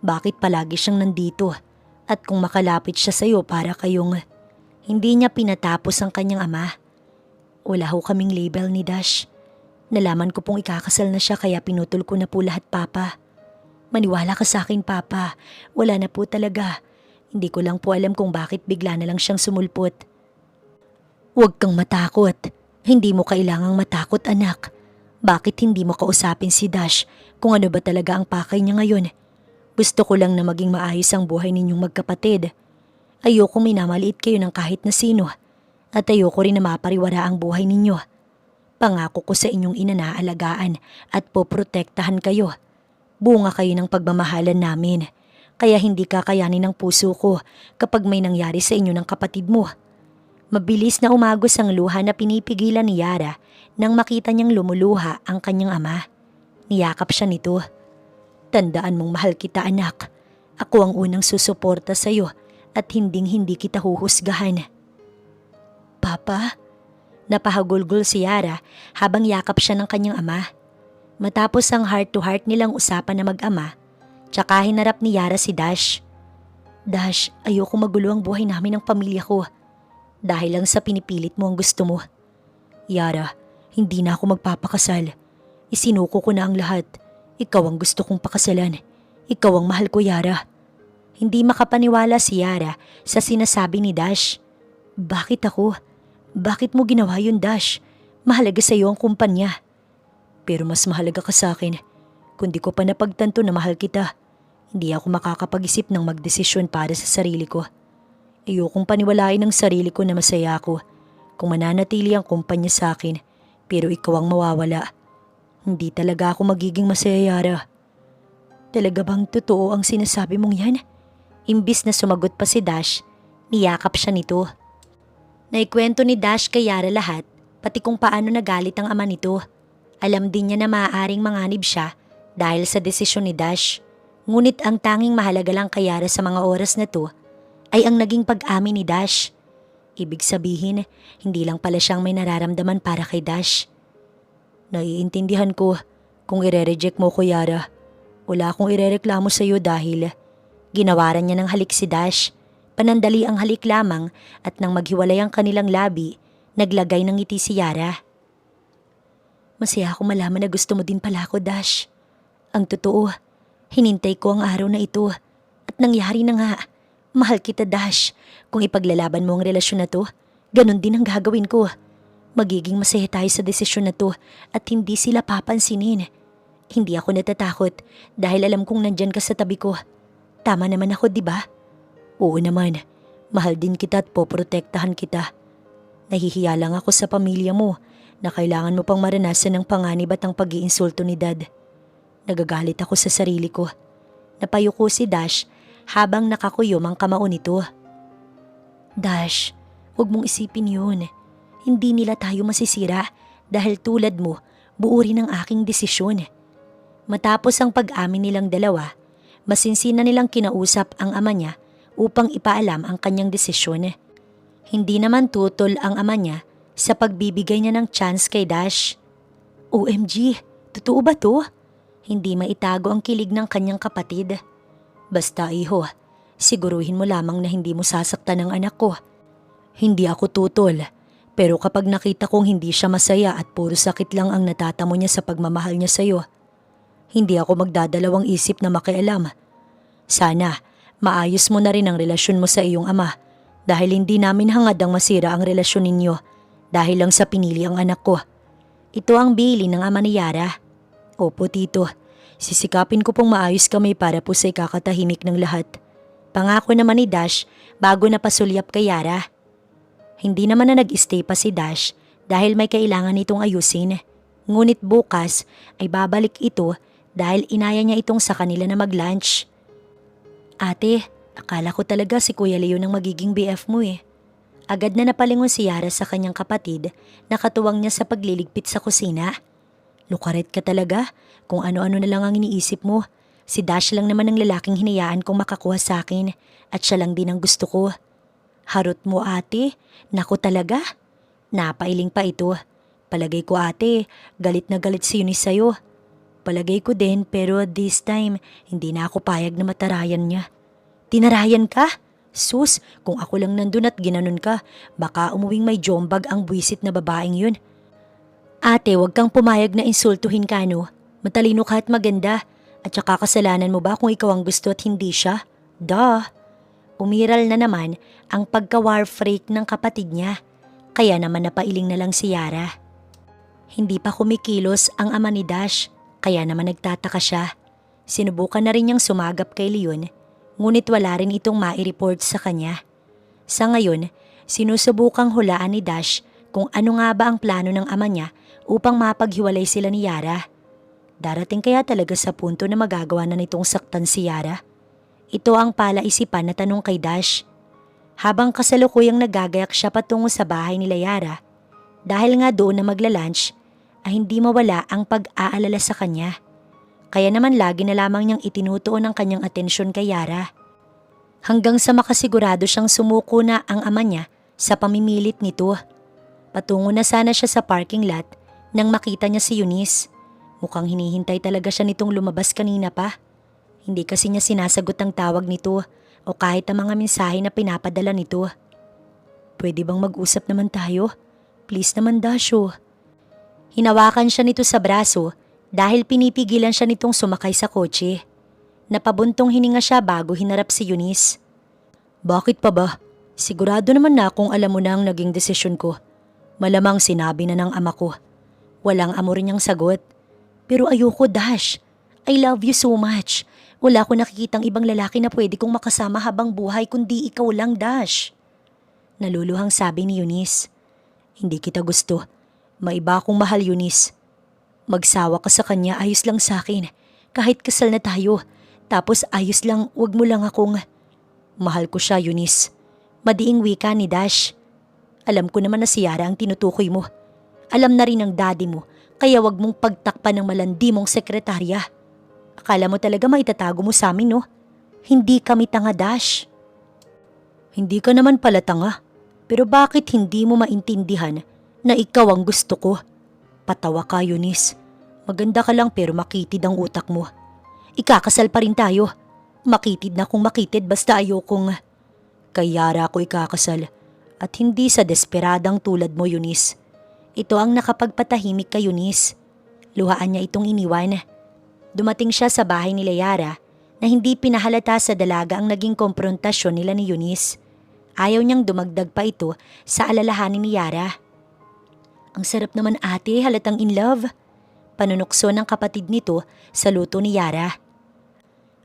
Bakit palagi siyang nandito? At kung makalapit siya sa'yo para kayong... Hindi niya pinatapos ang kanyang ama. Wala ho kaming label ni Dash. Nalaman ko pong ikakasal na siya kaya pinutol ko na po lahat, Papa. Maniwala ka sa akin, Papa. Wala na po talaga. Hindi ko lang po alam kung bakit bigla na lang siyang sumulpot. Huwag kang matakot. Hindi mo kailangang matakot, anak. Bakit hindi mo kausapin si Dash kung ano ba talaga ang pakay niya ngayon? Gusto ko lang na maging maayos ang buhay ninyong magkapatid. Ayoko minamaliit kayo ng kahit na sino at ayoko rin na mapariwara ang buhay ninyo. Pangako ko sa inyong inanaalagaan at poprotektahan kayo. Bunga kayo ng pagmamahalan namin, kaya hindi kakayanin ng puso ko kapag may nangyari sa inyo ng kapatid mo. Mabilis na umagos ang luha na pinipigilan ni Yara nang makita niyang lumuluha ang kanyang ama. Niyakap siya nito. Tandaan mong mahal kita, anak. Ako ang unang susuporta sa iyo at hindi kita huhusgahan. Papa? Napahagulgol si Yara habang yakap siya ng kanyang ama. Matapos ang heart-to-heart nilang usapan na mag-ama, tsaka hinarap ni Yara si Dash. Dash, ayoko magulo ang buhay namin ng pamilya ko. Dahil lang sa pinipilit mo ang gusto mo. Yara, hindi na ako magpapakasal. Isinuko ko na ang lahat. Ikaw ang gusto kong pakasalan. Ikaw ang mahal ko, Yara. Hindi makapaniwala si Yara sa sinasabi ni Dash. Bakit ako? Bakit mo ginawa yun, Dash? Mahalaga sa iyo ang kumpanya. Pero mas mahalaga ka sa akin. Kung di ko pa napagtanto na mahal kita, hindi ako makakapag-isip ng magdesisyon para sa sarili ko. Ayokong paniwalain ng sarili ko na masaya ako kung mananatili ang kumpanya sa akin, pero ikaw ang mawawala. Hindi talaga ako magiging masaya, Yara. Talaga bang totoo ang sinasabi mong yan? Imbis na sumagot pa si Dash, niyakap siya nito. Naikwento ni Dash kay Yara lahat, pati kung paano nagalit ang ama nito. Alam din niya na maaaring manganib siya dahil sa desisyon ni Dash. Ngunit ang tanging mahalaga lang kay Yara sa mga oras na to ay ang naging pag-amin ni Dash. Ibig sabihin, hindi lang pala siyang may nararamdaman para kay Dash. Naiintindihan ko kung ire-reject mo ko, Yara. Wala akong irereklamo sa iyo dahil ginawaran niya ng halik si Dash. Panandali ang halik lamang at nang maghiwalay ang kanilang labi, naglagay ng ngiti si Yara. Masaya ako malaman na gusto mo din pala ako, Dash. Ang totoo, hinintay ko ang araw na ito at nangyari na nga. Mahal kita, Dash. Kung ipaglalaban mo ang relasyon na to, ganun din ang gagawin ko. Magiging masaya tayo sa desisyon na to at hindi sila papansinin. Hindi ako natatakot dahil alam kong nandyan ka sa tabi ko. Tama naman ako, di ba? Oo naman. Mahal din kita at poprotektahan kita. Nahihiya lang ako sa pamilya mo na kailangan mo pang maranasan ng panganib at ang pag-iinsulto ni Dad. Nagagalit ako sa sarili ko. Napayuko si Dash habang nakakuyom ang kamao nito. Dash, huwag mong isipin yun. Hindi nila tayo masisira dahil tulad mo, buo rin ang aking desisyon. Matapos ang pag-amin nilang dalawa, masinsinan nilang kinausap ang ama niya upang ipaalam ang kanyang desisyon. Hindi naman tutol ang ama niya sa pagbibigay niya ng chance kay Dash. OMG, totoo ba to? Hindi maitago ang kilig ng kanyang kapatid. Basta iho, siguruhin mo lamang na hindi mo sasaktan ang anak ko. Hindi ako tutol, pero kapag nakita kong hindi siya masaya at puro sakit lang ang natatamo niya sa pagmamahal niya sa'yo, hindi ako magdadalawang isip na makialam. Sana, maayos mo na rin ang relasyon mo sa iyong ama dahil hindi namin hangad ang masira ang relasyon ninyo dahil lang sa pinili ang anak ko. Ito ang bili ng ama ni Yara. Opo, tito. Sisikapin ko pong maayos kami para po sa ikakatahimik ng lahat. Pangako naman ni Dash bago na pasulyap kay Yara. Hindi naman na nag-stay pa si Dash dahil may kailangan itong ayusin. Ngunit bukas ay babalik ito dahil inaya niya itong sa kanila na mag-lunch. Ate, akala ko talaga si Kuya Leo ang magiging BF mo eh. Agad na napalingon si Yara sa kanyang kapatid na katuwang niya sa pagliligpit sa kusina. Lukaret ka talaga kung ano-ano na lang ang iniisip mo. Si Dash lang naman ang lalaking hinayaan kong makakuha sa akin at siya lang din ang gusto ko. Harot mo ate, naku talaga. Napailing pa ito. Palagay ko ate, galit na galit si Eunice sa'yo. Palagay ko din pero this time hindi na ako payag na matarayan niya. Tinarayan ka? Sus, kung ako lang nandun at ginanon ka, baka umuwing may jombag ang buwisit na babaeng yun. Ate, wag kang pumayag na insultuhin ka no. Matalino ka at maganda. At saka kasalanan mo ba kung ikaw ang gusto at hindi siya? Duh! Umiral na naman ang pagka-war freak ng kapatid niya. Kaya naman napailing na lang si Yara. Hindi pa kumikilos ang ama ni Dash, kaya naman nagtataka siya. Sinubukan na rin niyang sumagap kay Leon, ngunit wala rin itong mai-report sa kanya. Sa ngayon, sinusubukang hulaan ni Dash kung ano nga ba ang plano ng ama niya upang mapaghiwalay sila ni Yara. Darating kaya talaga sa punto na magagawa na nitong saktan si Yara? Ito ang palaisipan na tanong kay Dash. Habang kasalukuyang nagagayak siya patungo sa bahay nila Yara, dahil nga doon na magla-lunch, ay hindi mawala ang pag-aalala sa kanya. Kaya naman lagi na lamang niyang itinutuon ang kanyang atensyon kay Yara. Hanggang sa makasigurado siyang sumuko na ang ama niya sa pamimilit nito. Patungo na sana siya sa parking lot nang makita niya si Eunice. Mukhang hinihintay talaga siya nitong lumabas kanina pa. Hindi kasi niya sinasagot ang tawag nito o kahit ang mga mensahe na pinapadala nito. Pwede bang mag-usap naman tayo? Please naman, Dasho. Hinawakan siya nito sa braso dahil pinipigilan siya nitong sumakay sa kotse. Napabuntong hininga siya bago hinarap si Eunice. Bakit pa ba? Sigurado naman na kung alam mo na ang naging desisyon ko. Malamang sinabi na ng ama ko. Walang amor niyang sagot. Pero ayoko, Dash. I love you so much. Wala ko nakikitang ibang lalaki na pwede kong makasama habang buhay kundi ikaw lang, Dash. Naluluhang sabi ni Eunice. Hindi kita gusto. May iba akong mahal, Eunice. Magsawa ka sa kanya, ayos lang sa akin. Kahit kasal na tayo. Tapos ayos lang, wag mo lang akong... Mahal ko siya, Eunice. Madiing wika ni Dash. Alam ko naman na si Yara ang tinutukoy mo. Alam na rin ng daddy mo, kaya wag mong pagtakpan ng malandi mong sekretarya. Akala mo talaga maitatago mo sa amin, no? Hindi kami tanga, Dash. Hindi ka naman pala tanga. Pero bakit hindi mo maintindihan na ikaw ang gusto ko? Patawa ka, Eunice. Maganda ka lang pero makitid ang utak mo. Ikakasal pa rin tayo. Makitid na kung makitid basta ayokong... Kay Yara ako ikakasal at hindi sa desperadang tulad mo, Eunice. Ito ang nakapagpatahimik kay Eunice. Luhaan niya itong iniwan. Dumating siya sa bahay nila Yara na hindi pinahalata sa dalaga ang naging komprontasyon nila ni Eunice. Ayaw niyang dumagdag pa ito sa alalahanin ni Yara. Ang sarap naman ate, halatang in love. Panunukso ng kapatid nito sa luto ni Yara.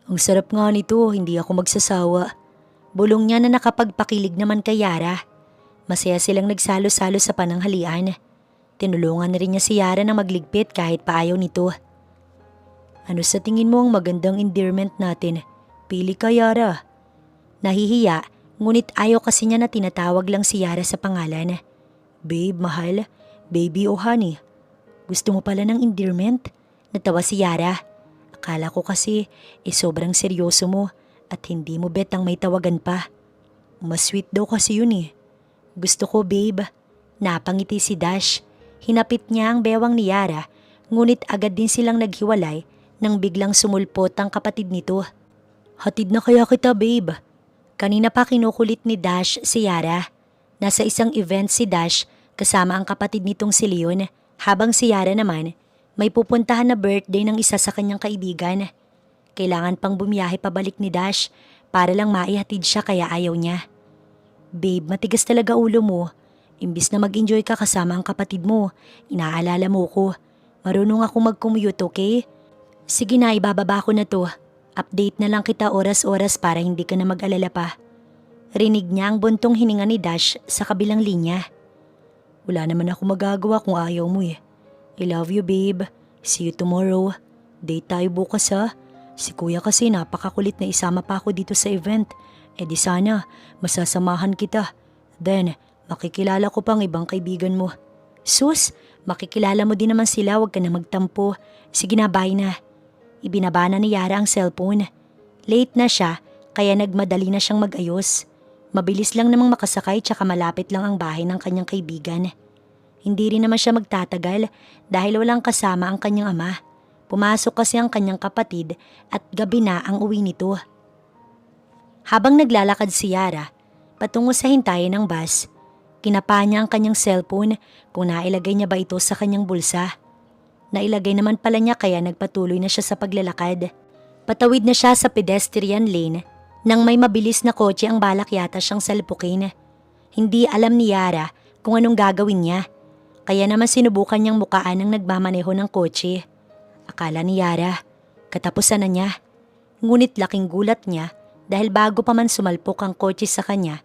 Ang sarap nga nito, hindi ako magsasawa. Bulong niya na nakapagpakilig naman kay Yara. Masaya silang nagsalo-salo sa pananghalian. Tinulungan na rin niya si Yara na magligpit kahit paayaw nito. Ano sa tingin mo ang magandang endearment natin? Pili ka, Yara. Nahihiya, ngunit ayaw kasi niya na tinatawag lang si Yara sa pangalan. Babe, mahal. Baby o honey. Gusto mo pala ng endearment? Natawa si Yara. Akala ko kasi sobrang seryoso mo. At hindi mo bet ang may tawagan pa. Mas sweet daw kasi yun eh. Gusto ko, babe. Napangiti si Dash. Hinapit niya ang bewang ni Yara, ngunit agad din silang naghiwalay nang biglang sumulpot ang kapatid nito. Hatid na kaya kita, babe. Kanina pa kinukulit ni Dash si Yara. Nasa isang event si Dash kasama ang kapatid nitong si Leon, habang si Yara naman may pupuntahan na birthday ng isa sa kanyang kaibigan. Kailangan pang bumiyahe pabalik ni Dash para lang maihatid siya kaya ayaw niya. Babe, matigas talaga ulo mo. Imbis na mag-enjoy ka kasama ang kapatid mo, inaalala mo ko. Marunong ako mag-commute, okay? Sige na, ibababa ko na to. Update na lang kita oras-oras para hindi ka na mag-alala pa. Rinig niya ang buntong hininga ni Dash sa kabilang linya. Wala naman ako magagawa kung ayaw mo eh. I love you, babe. See you tomorrow. Date tayo bukas ha. Si kuya kasi napakakulit na isama pa ako dito sa event. Di sana, masasamahan kita. Then, makikilala ko pang ibang kaibigan mo. Sus, makikilala mo din naman sila, wag ka na magtampo. Sige na, bye na. Ibinaba na ni Yara ang cellphone. Late na siya, kaya nagmadali na siyang mag-ayos. Mabilis lang namang makasakay tsaka malapit lang ang bahay ng kanyang kaibigan. Hindi rin naman siya magtatagal dahil walang kasama ang kanyang ama. Pumasok kasi ang kanyang kapatid at gabi na ang uwi nito. Habang naglalakad si Yara, patungo sa hintayan ng bus, kinapa niya ang kanyang cellphone kung nailagay niya ba ito sa kanyang bulsa. Nailagay naman pala niya kaya nagpatuloy na siya sa paglalakad. Patawid na siya sa pedestrian lane nang may mabilis na kotse ang balak yata siyang salpukin. Hindi alam ni Yara kung anong gagawin niya, kaya naman sinubukan niyang mukaan ng nagmamaneho ng kotse. Akala ni Yara, katapusan na niya. Ngunit laking gulat niya dahil bago pa man sumalpok ang kotse sa kanya,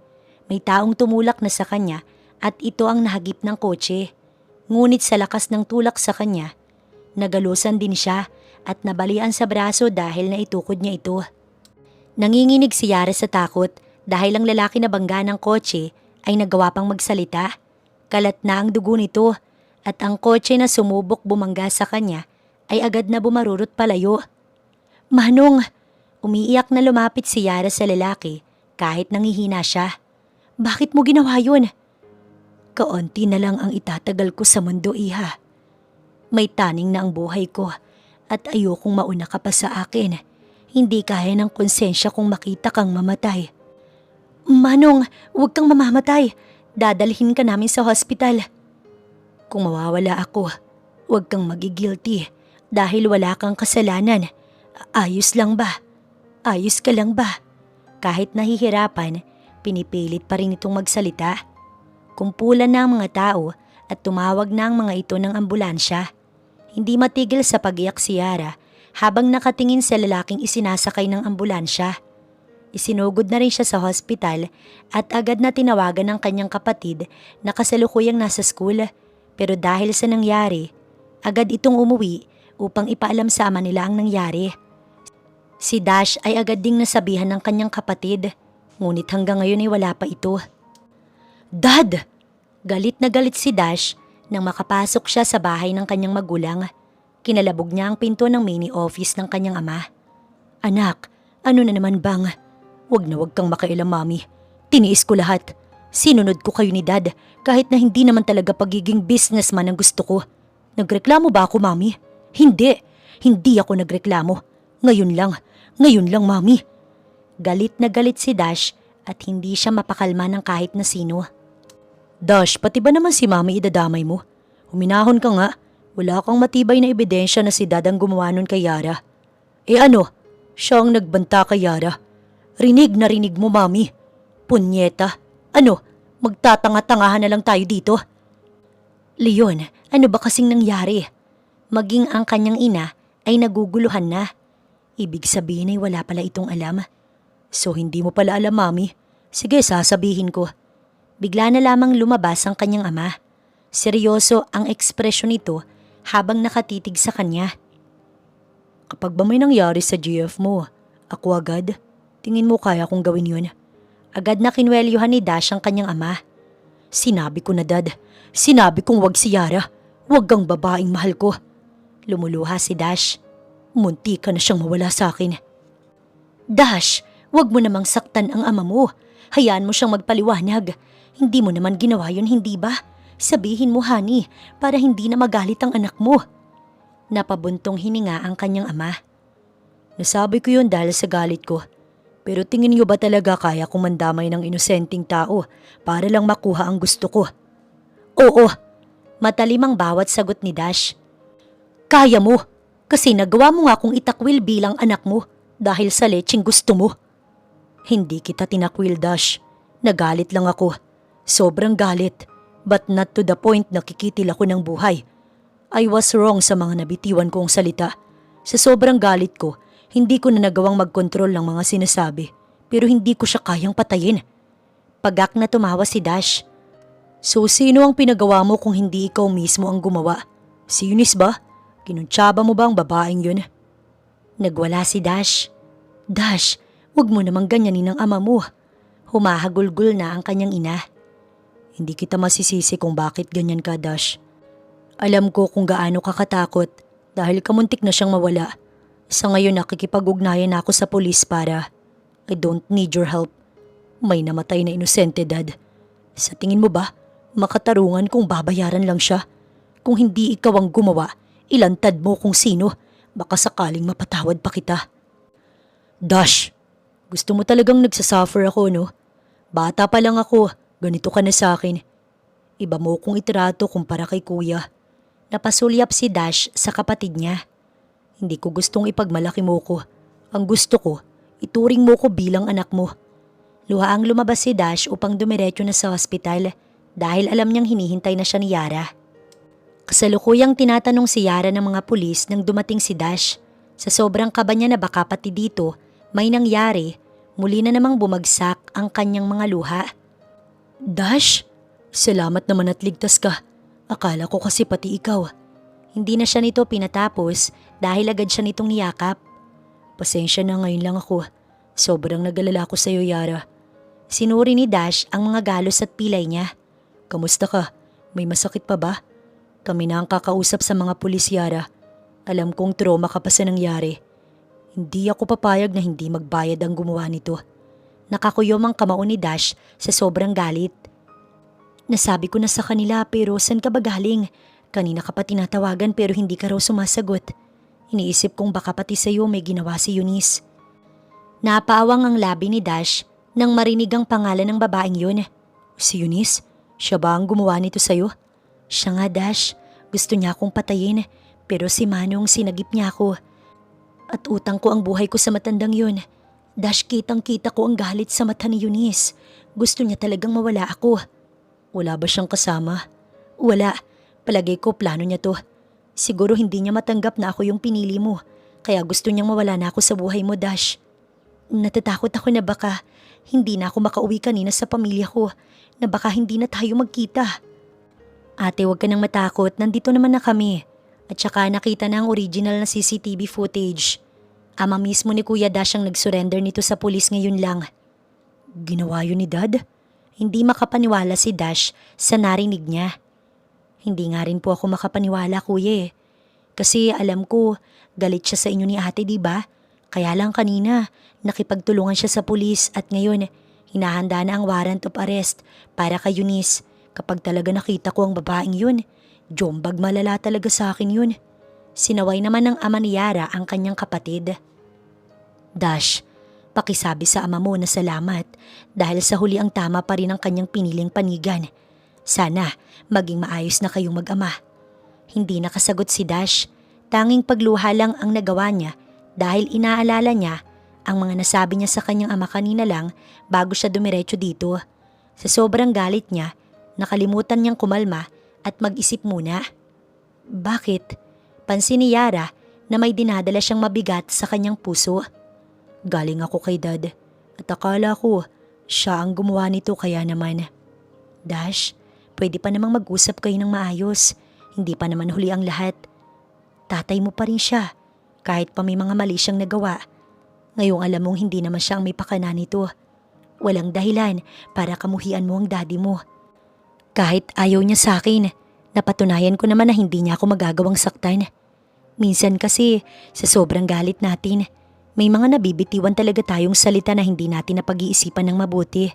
may taong tumulak na sa kanya at ito ang nahagip ng kotse. Ngunit sa lakas ng tulak sa kanya, nagalusan din siya at nabalian sa braso dahil naitukod niya ito. Nanginginig si Yara sa takot dahil ang lalaki na bangga ng kotse ay nagawa pang magsalita. Kalat na ang dugo nito at ang kotse na sumubok bumangga sa kanya ay agad na bumarurot palayo. Manong! Umiiyak na lumapit si Yara sa lalaki kahit nangihina siya. Bakit mo ginawa yun? Kaunti na lang ang itatagal ko sa mundo, iha. May taning na ang buhay ko at ayokong mauna ka pa sa akin. Hindi kaya ng konsensya kong makita kang mamatay. Manong, huwag kang mamamatay. Dadalhin ka namin sa hospital. Kung mawawala ako, huwag kang magigilty. Dahil wala kang kasalanan. Ayos lang ba? Ayos ka lang ba? Kahit nahihirapan, pinipilit pa rin itong magsalita. Kumpulan na ang mga tao at tumawag na ang mga ito ng ambulansya. Hindi matigil sa pag-iyak si Yara habang nakatingin sa lalaking isinasakay ng ambulansya. Isinugod na rin siya sa hospital at agad na tinawagan ng kanyang kapatid na kasalukuyang nasa school. Pero dahil sa nangyari, agad itong umuwi upang ipaalam sa ama nila ang nangyari. Si Dash ay agad ding nasabihan ng kanyang kapatid, ngunit hanggang ngayon ay wala pa ito. Dad! Galit na galit si Dash nang makapasok siya sa bahay ng kanyang magulang. Kinalabog niya ang pinto ng mini office ng kanyang ama. Anak, ano na naman bang? Wag na wag kang makialam, mami. Tiniis ko lahat. Sinunod ko kayo ni Dad kahit na hindi naman talaga pagiging businessman ang gusto ko. Nagreklamo ba ako, mami? Hindi. Hindi ako nagreklamo. Ngayon lang, mami. Galit na galit si Dash at hindi siya mapakalma ng kahit na sino. Dash, pati ba naman si mami idadamay mo? Huminahon ka nga. Wala kang matibay na ebidensya na si Dad ang gumawa nun kay Yara. Ano? Siya ang nagbanta kay Yara. Rinig na rinig mo, mami. Punyeta. Ano? Magtatanga-tangahan na lang tayo dito? Leon, ano ba kasing nangyari? Maging ang kanyang ina ay naguguluhan na. Ibig sabihin ay wala pala itong alam. So hindi mo pala alam, mami. Sige, sasabihin ko. Bigla na lamang lumabas ang kanyang ama. Seryoso ang ekspresyon nito habang nakatitig sa kanya. Kapag ba may nangyari sa GF mo, ako agad? Tingin mo kaya kong gawin yun? Agad na kinwelyuhan ni Dash ang kanyang ama. Sinabi ko na, Dad. Sinabi kong wag si Yara. Wag ang babaeng mahal ko. Lumuluha si Dash. Munti ka na siyang mawala sa akin. Dash, wag mo namang saktan ang ama mo. Hayaan mo siyang magpaliwanag. Hindi mo naman ginawa yun, hindi ba? Sabihin mo, honey, para hindi na magalit ang anak mo. Napabuntong hininga ang kanyang ama. Nasabi ko yun dahil sa galit ko. Pero tingin niyo ba talaga kaya kong mandamay ng inosenteng tao para lang makuha ang gusto ko? Oo, matalim ang bawat sagot ni Dash. Kaya mo, kasi nagawa mo nga kung itakwil bilang anak mo dahil sa lecheng gusto mo. Hindi kita tinakwil, Dash. Nagalit lang ako. Sobrang galit, but not to the point na kikitil ako ng buhay. I was wrong sa mga nabitiwan kong salita. Sa sobrang galit ko, hindi ko na nagawang magkontrol ng mga sinasabi, pero hindi ko siya kayang patayin. Pagak na tumawa si Dash. So sino ang pinagawa mo kung hindi ikaw mismo ang gumawa? Si Eunice ba? Kinuntsaba mo ba ang babaeng yun? Nagwala si Dash. Dash, wag mo namang ganyanin ang ama mo. Humahagulgol na ang kanyang ina. Hindi kita masisisi kung bakit ganyan ka, Dash. Alam ko kung gaano ka katakot dahil kamuntik na siyang mawala. Sa ngayon nakikipag-ugnayan ako sa pulis para I don't need your help. May namatay na inosente, Dad. Sa tingin mo ba, makatarungan kung babayaran lang siya? Kung hindi ikaw ang gumawa, ilantad mo kung sino. Baka sakaling mapatawad pa kita. Dash, gusto mo talagang nagsasuffer ako, no? Bata pa lang ako, ganito ka na sa akin. Iba mo kung itrato kumpara kay kuya. Napasulyap si Dash sa kapatid niya. Hindi ko gustong ipagmalaki mo ko. Ang gusto ko, ituring mo ko bilang anak mo. Luhaang lumabas si Dash upang dumiretso na sa hospital dahil alam niyang hinihintay na siya ni Yara. Kasalukuyang tinatanong si Yara ng mga pulis nang dumating si Dash. Sa sobrang kaba niya na baka pati dito may nangyari, muli na namang bumagsak ang kanyang mga luha. Dash, salamat naman at ligtas ka. Akala ko kasi pati ikaw. Hindi na siya nito pinatapos dahil agad siya nitong niyakap. Pasensya na, ngayon lang ako. Sobrang nag-alala ko sa'yo, Yara. Sinuri ni Dash ang mga galos at pilay niya. Kamusta ka? May masakit pa ba? Kami na ang kakausap sa mga pulis, Yara. Alam kong trauma ka pa sa nangyari. Hindi ako papayag na hindi magbayad ang gumawa nito. Nakakuyom ang kamao ni Dash sa sobrang galit. Nasabi ko na sa kanila pero saan ka ba galing? Kanina ka pa tinatawagan pero hindi ka raw sumasagot. Iniisip kong baka pati sa'yo may ginawa si Eunice. Napaawang ang labi ni Dash nang marinig ang pangalan ng babaeng yun. Si Eunice? Siya ba ang gumawa nito sa'yo? Siya nga, Dash. Gusto niya akong patayin Pero si Manong sinagip niya ako. At utang ko ang buhay ko sa matandang yun. Dash, kitang-kita ko ang galit sa mata ni Eunice. Gusto niya talagang mawala ako. Wala ba siyang kasama? Wala. Palagay ko plano niya to. Siguro hindi niya matanggap na ako yung pinili mo. Kaya gusto niyang mawala na ako sa buhay mo, Dash. Natatakot ako na baka hindi na ako makauwi kanina sa pamilya ko. Na baka hindi na tayo magkita. Ate, huwag ka nang matakot. Nandito naman na kami. At saka nakita na ang original na CCTV footage. Ama mismo ni Kuya Dash ang nag-surrender nito sa pulis ngayon lang. Ginawa yun ni Dad? Hindi makapaniwala si Dash sa narinig niya. Hindi nga rin po ako makapaniwala, Kuya. Kasi alam ko, galit siya sa inyo ni ate, diba? Kaya lang kanina, nakipagtulungan siya sa pulis at ngayon, hinahanda na ang warrant of arrest para kay Eunice. Kapag talaga nakita ko ang babaeng yun, jombag malala talaga sa akin yun. Sinaway naman ng ama ni Yara ang kanyang kapatid. Dash, pakisabi sa ama mo na salamat dahil sa huli ang tama pa rin ang kanyang piniling panigan. Sana maging maayos na kayong mag-ama. Hindi nakasagot si Dash. Tanging pagluha lang ang nagawa niya dahil inaalala niya ang mga nasabi niya sa kanyang ama kanina lang bago siya dumiretso dito. Sa sobrang galit niya, nakalimutan niyang kumalma at mag-isip muna. Bakit? Pansin ni Yara na may dinadala siyang mabigat sa kanyang puso. Galing ako kay Dad at akala ko siya ang gumawa nito kaya naman. Dash, pwede pa namang mag-usap kayo ng maayos. Hindi pa naman huli ang lahat. Tatay mo pa rin siya kahit pa may mga mali siyang nagawa. Ngayong alam mong hindi naman siya ang may pakana nito. Walang dahilan para kamuhian mo ang daddy mo. Kahit ayaw niya sa akin, napatunayan ko naman na hindi niya ako magagawang saktan. Minsan kasi, sa sobrang galit natin, may mga nabibitiwan talaga tayong salita na hindi natin napag-iisipan ng mabuti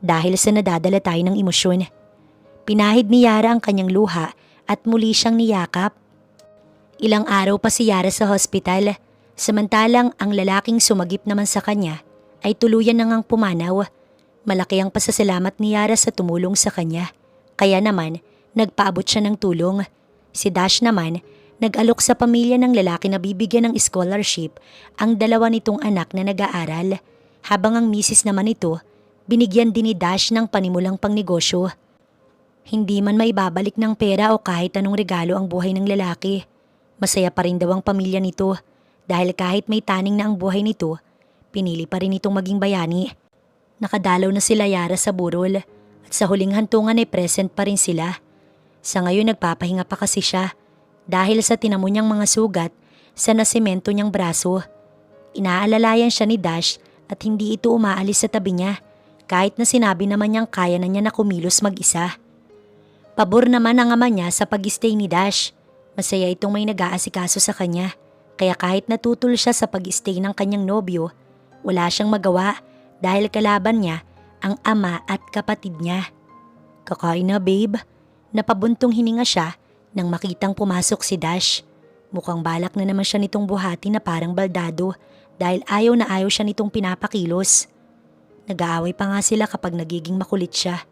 dahil sa nadadala tayo ng emosyon. Pinahid ni Yara ang kanyang luha at muli siyang niyakap. Ilang araw pa si Yara sa hospital, samantalang ang lalaking sumagip naman sa kanya ay tuluyan na ngang pumanaw. Malaki ang pasasalamat ni Yara sa tumulong sa kanya. Kaya naman, nagpaabot siya ng tulong. Si Dash naman, nag-alok sa pamilya ng lalaki na bibigyan ng scholarship ang dalawa nitong anak na nag-aaral. Habang ang misis naman ito, binigyan din ni Dash ng panimulang pangnegosyo. Hindi man maibabalik ng pera o kahit anong regalo ang buhay ng lalaki. Masaya pa rin daw ang pamilya nito dahil kahit may taning na ang buhay nito, pinili pa rin itong maging bayani. Nakadalaw na sila Yara sa burol at sa huling hantungan ay present pa rin sila. Sa ngayon nagpapahinga pa kasi siya dahil sa tinamo niyang mga sugat sa nasemento niyang braso. Inaalalayan siya ni Dash at hindi ito umaalis sa tabi niya kahit na sinabi naman niyang kaya na niya na kumilos mag-isa. Pabor naman ang ama niya sa pag-stay ni Dash. Masaya itong may nag-aasikaso sa kanya kaya kahit natutol siya sa pag-stay ng kanyang nobyo, wala siyang magawa dahil kalaban niya ang ama at kapatid niya. Kakain na, babe. Napabuntong hininga siya nang makitang pumasok si Dash. Mukhang balak na naman siya nitong buhati na parang baldado dahil ayaw na ayaw siya nitong pinapakilos. Nag-aaway pa nga sila kapag nagiging makulit siya.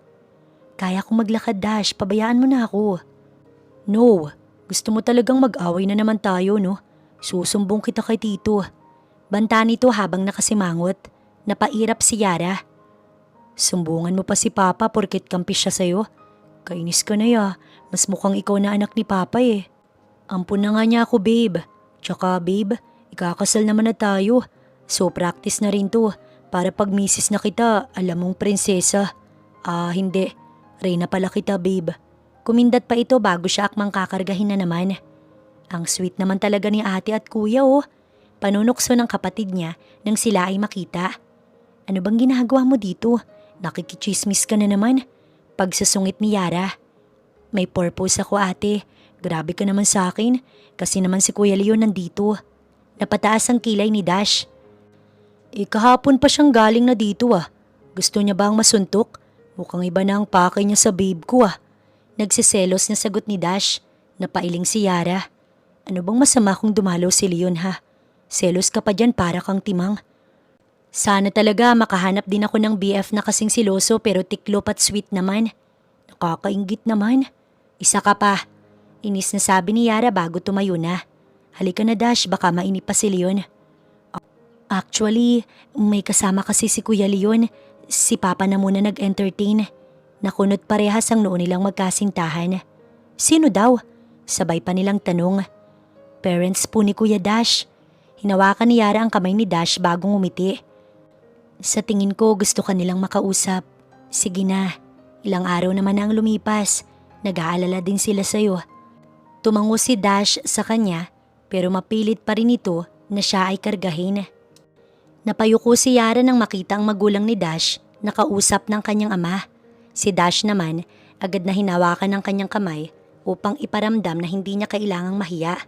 Kaya kong maglakad, Dash. Pabayaan mo na ako. No. Gusto mo talagang mag-away na naman tayo, no? Susumbong kita kay Tito. Banta nito habang nakasimangot. Napairap si Yara. Sumbungan mo pa si Papa porket kampi siya sa'yo. Kainis ka na ya. Mas mukhang ikaw na anak ni Papa eh. Ampun na nga niya ako, babe. Tsaka babe, ikakasal naman na tayo. So practice na rin to. Para pag misis na kita, alam mong prinsesa. Hindi. Reyna pala kita, babe. Kumindat pa ito bago siya akmang kakargahin na naman. Ang sweet naman talaga ni ate at kuya oh. Panunukso ng kapatid niya nang sila ay makita. Ano bang ginagawa mo dito? Nakikichismis ka na naman. Pagsasungit ni Yara. May purpose ako, ate. Grabe ka naman sa akin kasi naman si Kuya Leon nandito. Napataas ang kilay ni Dash. Kahapon pa siyang galing na dito ah. Gusto niya ba ang masuntok? Mukhang iba na ang pakay niya sa babe ko ah. Nagsiselos na sagot ni Dash. Napailing si Yara. Ano bang masama kung dumalaw si Leon ha? Selos ka pa dyan para kang timang. Sana talaga makahanap din ako ng BF na kasing siloso pero tiklop at sweet naman. Nakakainggit naman. Isa ka pa. Inis na sabi ni Yara bago tumayo na. Halika na Dash, baka mainip pa si Leon. Actually, may kasama kasi si Kuya Leon. Si Papa na muna nag-entertain. Nakunot parehas ang noo nilang magkasintahan. Sino daw? Sabay pa nilang tanong. Parents po ni Kuya Dash. Hinawakan ni Yara ang kamay ni Dash bago ngumiti. Sa tingin ko gusto ka nilang makausap. Sige na, ilang araw naman ang lumipas. Nag-aalala din sila sa'yo. Tumango si Dash sa kanya pero mapilit pa rin ito na siya ay kargahin. Napayuko si Yara nang makita ang magulang ni Dash na kausap ng kanyang ama. Si Dash naman agad na hinawakan ng kanyang kamay upang iparamdam na hindi niya kailangang mahiya.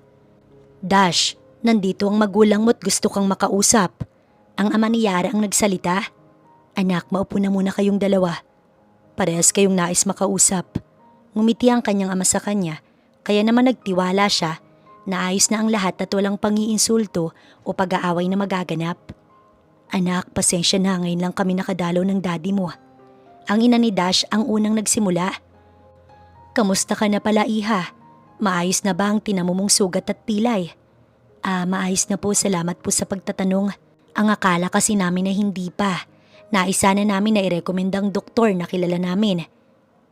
Dash, nandito ang magulang mo't gusto kang makausap. Ang ama ni Yara ang nagsalita. Anak, maupo na muna kayong dalawa. Parehas kayong nais makausap. Ngumiti ang kanyang ama sa kanya, kaya naman nagtiwala siya na ayos na ang lahat at walang pangiinsulto o pag-aaway na magaganap. Anak, pasensya na, ngayon lang kami nakadalaw ng daddy mo. Ang ina ni Dash ang unang nagsimula. Kamusta ka na pala, iha? Maayos na ba ang tinamumong sugat at pilay? Maayos na po, salamat po sa pagtatanong. Ang akala kasi namin na hindi pa. Naisa na namin na irekomendang doktor na kilala namin.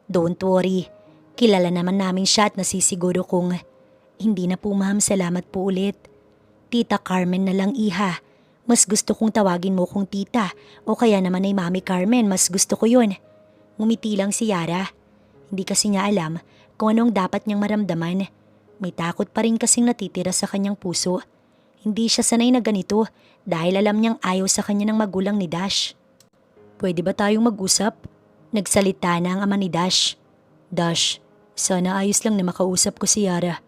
Don't worry, kilala naman namin siya at nasisiguro kung hindi na po ma'am, salamat po ulit. Tita Carmen na lang, iha. Mas gusto kong tawagin mo kong tita o kaya naman ay Mami Carmen, mas gusto ko yun. Ngumiti lang si Yara. Hindi kasi niya alam kung anong dapat niyang maramdaman. May takot pa rin kasing natitira sa kanyang puso. Hindi siya sanay na ganito dahil alam niyang ayaw sa kanya ng magulang ni Dash. Pwede ba tayong mag-usap? Nagsalita na ang ama ni Dash. Dash, sana ayos lang na makausap ko si Yara.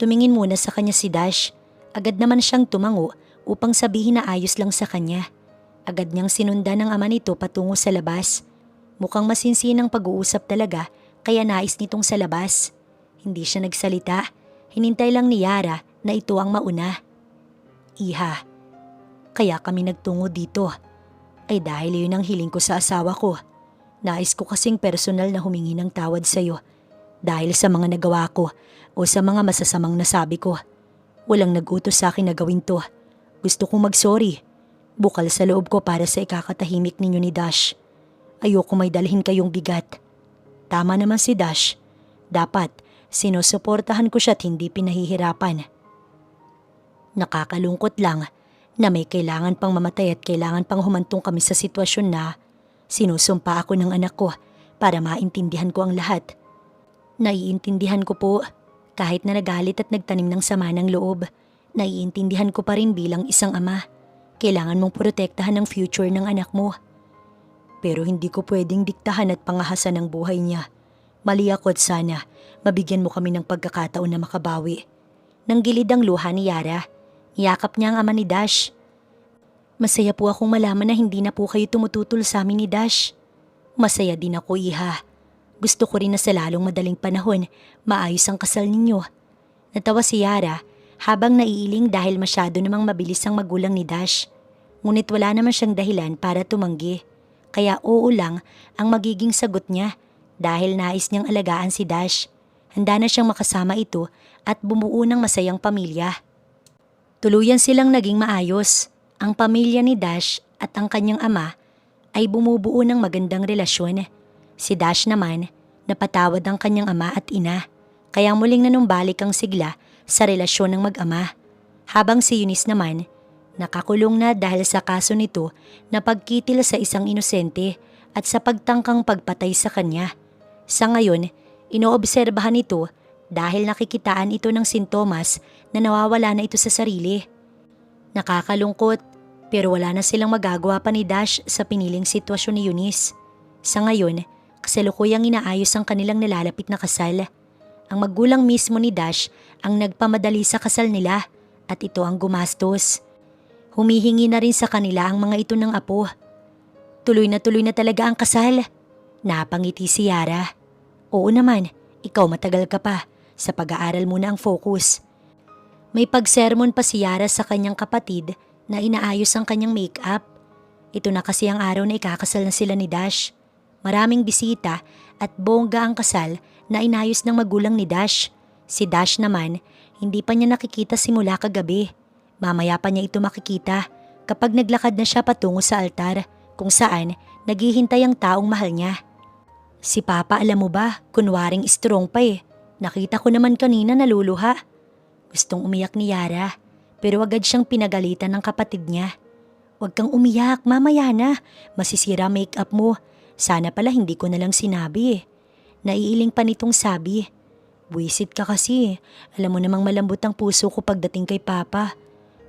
Tumingin muna sa kanya si Dash. Agad naman siyang tumango upang sabihin na ayos lang sa kanya. Agad niyang sinundan ng ama nito patungo sa labas. Mukhang masinsinang pag-uusap talaga kaya nais nitong sa labas. Hindi siya nagsalita. Hinintay lang ni Yara na ito ang mauna. Iha, kaya kami nagtungo dito. Ay dahil yun ang hiling ko sa asawa ko. Nais ko kasing personal na humingi ng tawad sa'yo dahil sa mga nagawa ko o sa mga masasamang nasabi ko. Walang nag-utos sa akin na gawin to. Gusto kong mag-sorry. Bukal sa loob ko para sa ikakatahimik ninyo ni Dash. Ayoko may dalhin kayong bigat. Tama naman si Dash. Dapat sinusuportahan ko siya at hindi pinahihirapan. Nakakalungkot lang na may kailangan pang mamatay at kailangan pang humantong kami sa sitwasyon na sinusumpa ako ng anak ko para maintindihan ko ang lahat. Naiintindihan ko po, kahit na nagalit at nagtanim ng sama ng loob, naiintindihan ko pa rin bilang isang ama. Kailangan mong protektahan ang future ng anak mo. Pero hindi ko pwedeng diktahan at pangahasan ang buhay niya. Mali ako at sana mabigyan mo kami ng pagkakataon na makabawi. Nanggilid ang luha ni Yara. Niyakap niya ang ama ni Dash. Masaya po akong malaman na hindi na po kayo tumututol sa amin ni Dash. Masaya din ako, iha. Gusto ko rin na sa lalong madaling panahon, maayos ang kasal ninyo. Natawa si Yara habang naiiling dahil masyado namang mabilis ang magulang ni Dash. Ngunit wala naman siyang dahilan para tumanggi. Kaya oo lang ang magiging sagot niya dahil nais niyang alagaan si Dash. Handa na siyang makasama ito at bumuo ng masayang pamilya. Tuluyan silang naging maayos. Ang pamilya ni Dash at ang kanyang ama ay bumubuo ng magandang relasyon. Si Dash naman, napatawad ang kanyang ama at ina, kaya muling nanumbalik ang sigla sa relasyon ng mag-ama. Habang si Eunice naman, nakakulong na dahil sa kaso nito na pagkitil sa isang inosente at sa pagtangkang pagpatay sa kanya. Sa ngayon, inoobserbahan ito dahil nakikitaan ito ng sintomas na nawawala na ito sa sarili. Nakakalungkot pero wala na silang magagawa pa ni Dash sa piniling sitwasyon ni Eunice. Sa ngayon, kasalukuyang inaayos ang kanilang nalalapit na kasal. Ang magulang mismo ni Dash ang nagpamadali sa kasal nila at ito ang gumastos. Humihingi na rin sa kanila ang mga ito ng apo. Tuloy na talaga ang kasal. Napangiti si Yara. Oo naman, ikaw matagal ka pa. Sa pag-aaral muna ang focus. May pagsermon pa si Yara sa kanyang kapatid na inaayos ang kanyang make-up. Ito na kasi ang araw na ikakasal na sila ni Dash. Maraming bisita at bongga ang kasal na inayos ng magulang ni Dash. Si Dash naman, hindi pa niya nakikita simula kagabi. Mamaya pa niya ito makikita kapag naglakad na siya patungo sa altar kung saan naghihintay ang taong mahal niya. Si Papa, alam mo ba, kunwaring strong pa eh. Nakita ko naman kanina naluluha. Gustong umiyak ni Yara pero agad siyang pinagalitan ng kapatid niya. Huwag kang umiyak, mamaya na. Masisira make-up mo. Sana pala hindi ko na lang sinabi eh. Naiiling pa nitong sabi. Buwisit ka kasi. Alam mo namang malambot ang puso ko pagdating kay Papa.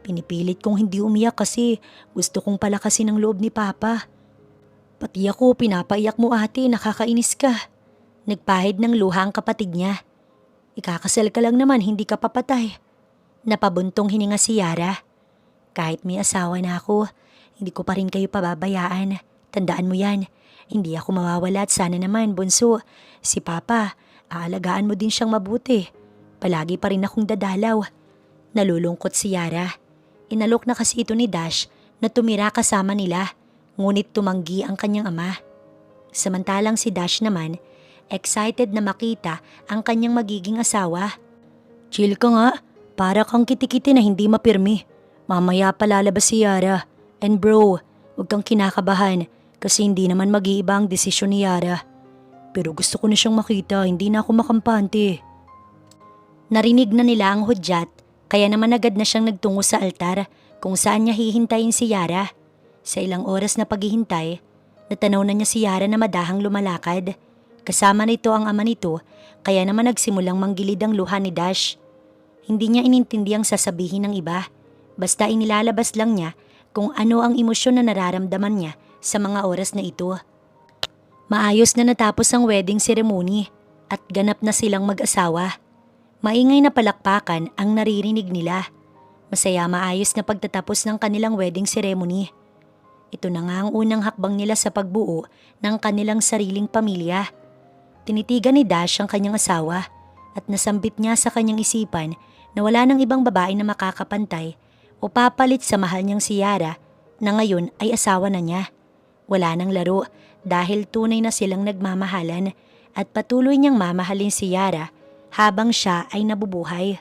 Pinipilit kong hindi umiyak kasi gusto kong palakasin ang loob ni Papa. Pati ako, pinapaiyak mo ate, nakakainis ka. Nagpahid ng luha ang kapatid niya. Ikakasal ka lang naman, hindi ka papatay. Napabuntong hininga si Yara. Kahit may asawa na ako, hindi ko pa rin kayo pababayaan. Tandaan mo yan, hindi ako mawawala at sana naman, bunso. Si Papa, aalagaan mo din siyang mabuti. Palagi pa rin akong dadalaw. Nalulungkot si Yara. Inalok na kasi ito ni Dash na tumira kasama nila, ngunit tumanggi ang kanyang ama. Samantalang si Dash naman, excited na makita ang kanyang magiging asawa. Chill ka nga, para kang kitikiti na hindi mapirmi. Mamaya pa lalabas si Yara. And bro, huwag kang kinakabahan kasi hindi naman mag-iiba ang desisyon ni Yara. Pero gusto ko na siyang makita, hindi na ako makampante. Narinig na nila ang hudyat, kaya naman agad na siyang nagtungo sa altar kung saan niya hihintayin si Yara. Sa ilang oras na paghihintay, natanaw na niya si Yara na madahang lumalakad. Kasama nito ang ama nito, kaya naman nagsimulang manggilid ang luha ni Dash. Hindi niya inintindi ang sasabihin ng iba, basta inilalabas lang niya kung ano ang emosyon na nararamdaman niya sa mga oras na ito. Maayos na natapos ang wedding ceremony at ganap na silang mag-asawa. Maingay na palakpakan ang naririnig nila. Masaya maayos na pagtatapos ng kanilang wedding ceremony. Ito na nga ang unang hakbang nila sa pagbuo ng kanilang sariling pamilya. Tinitigan ni Dash ang kanyang asawa at nasambit niya sa kanyang isipan na wala nang ibang babae na makakapantay o papalit sa mahal niyang si Yara na ngayon ay asawa na niya. Wala nang laro dahil tunay na silang nagmamahalan at patuloy niyang mamahalin si Yara habang siya ay nabubuhay.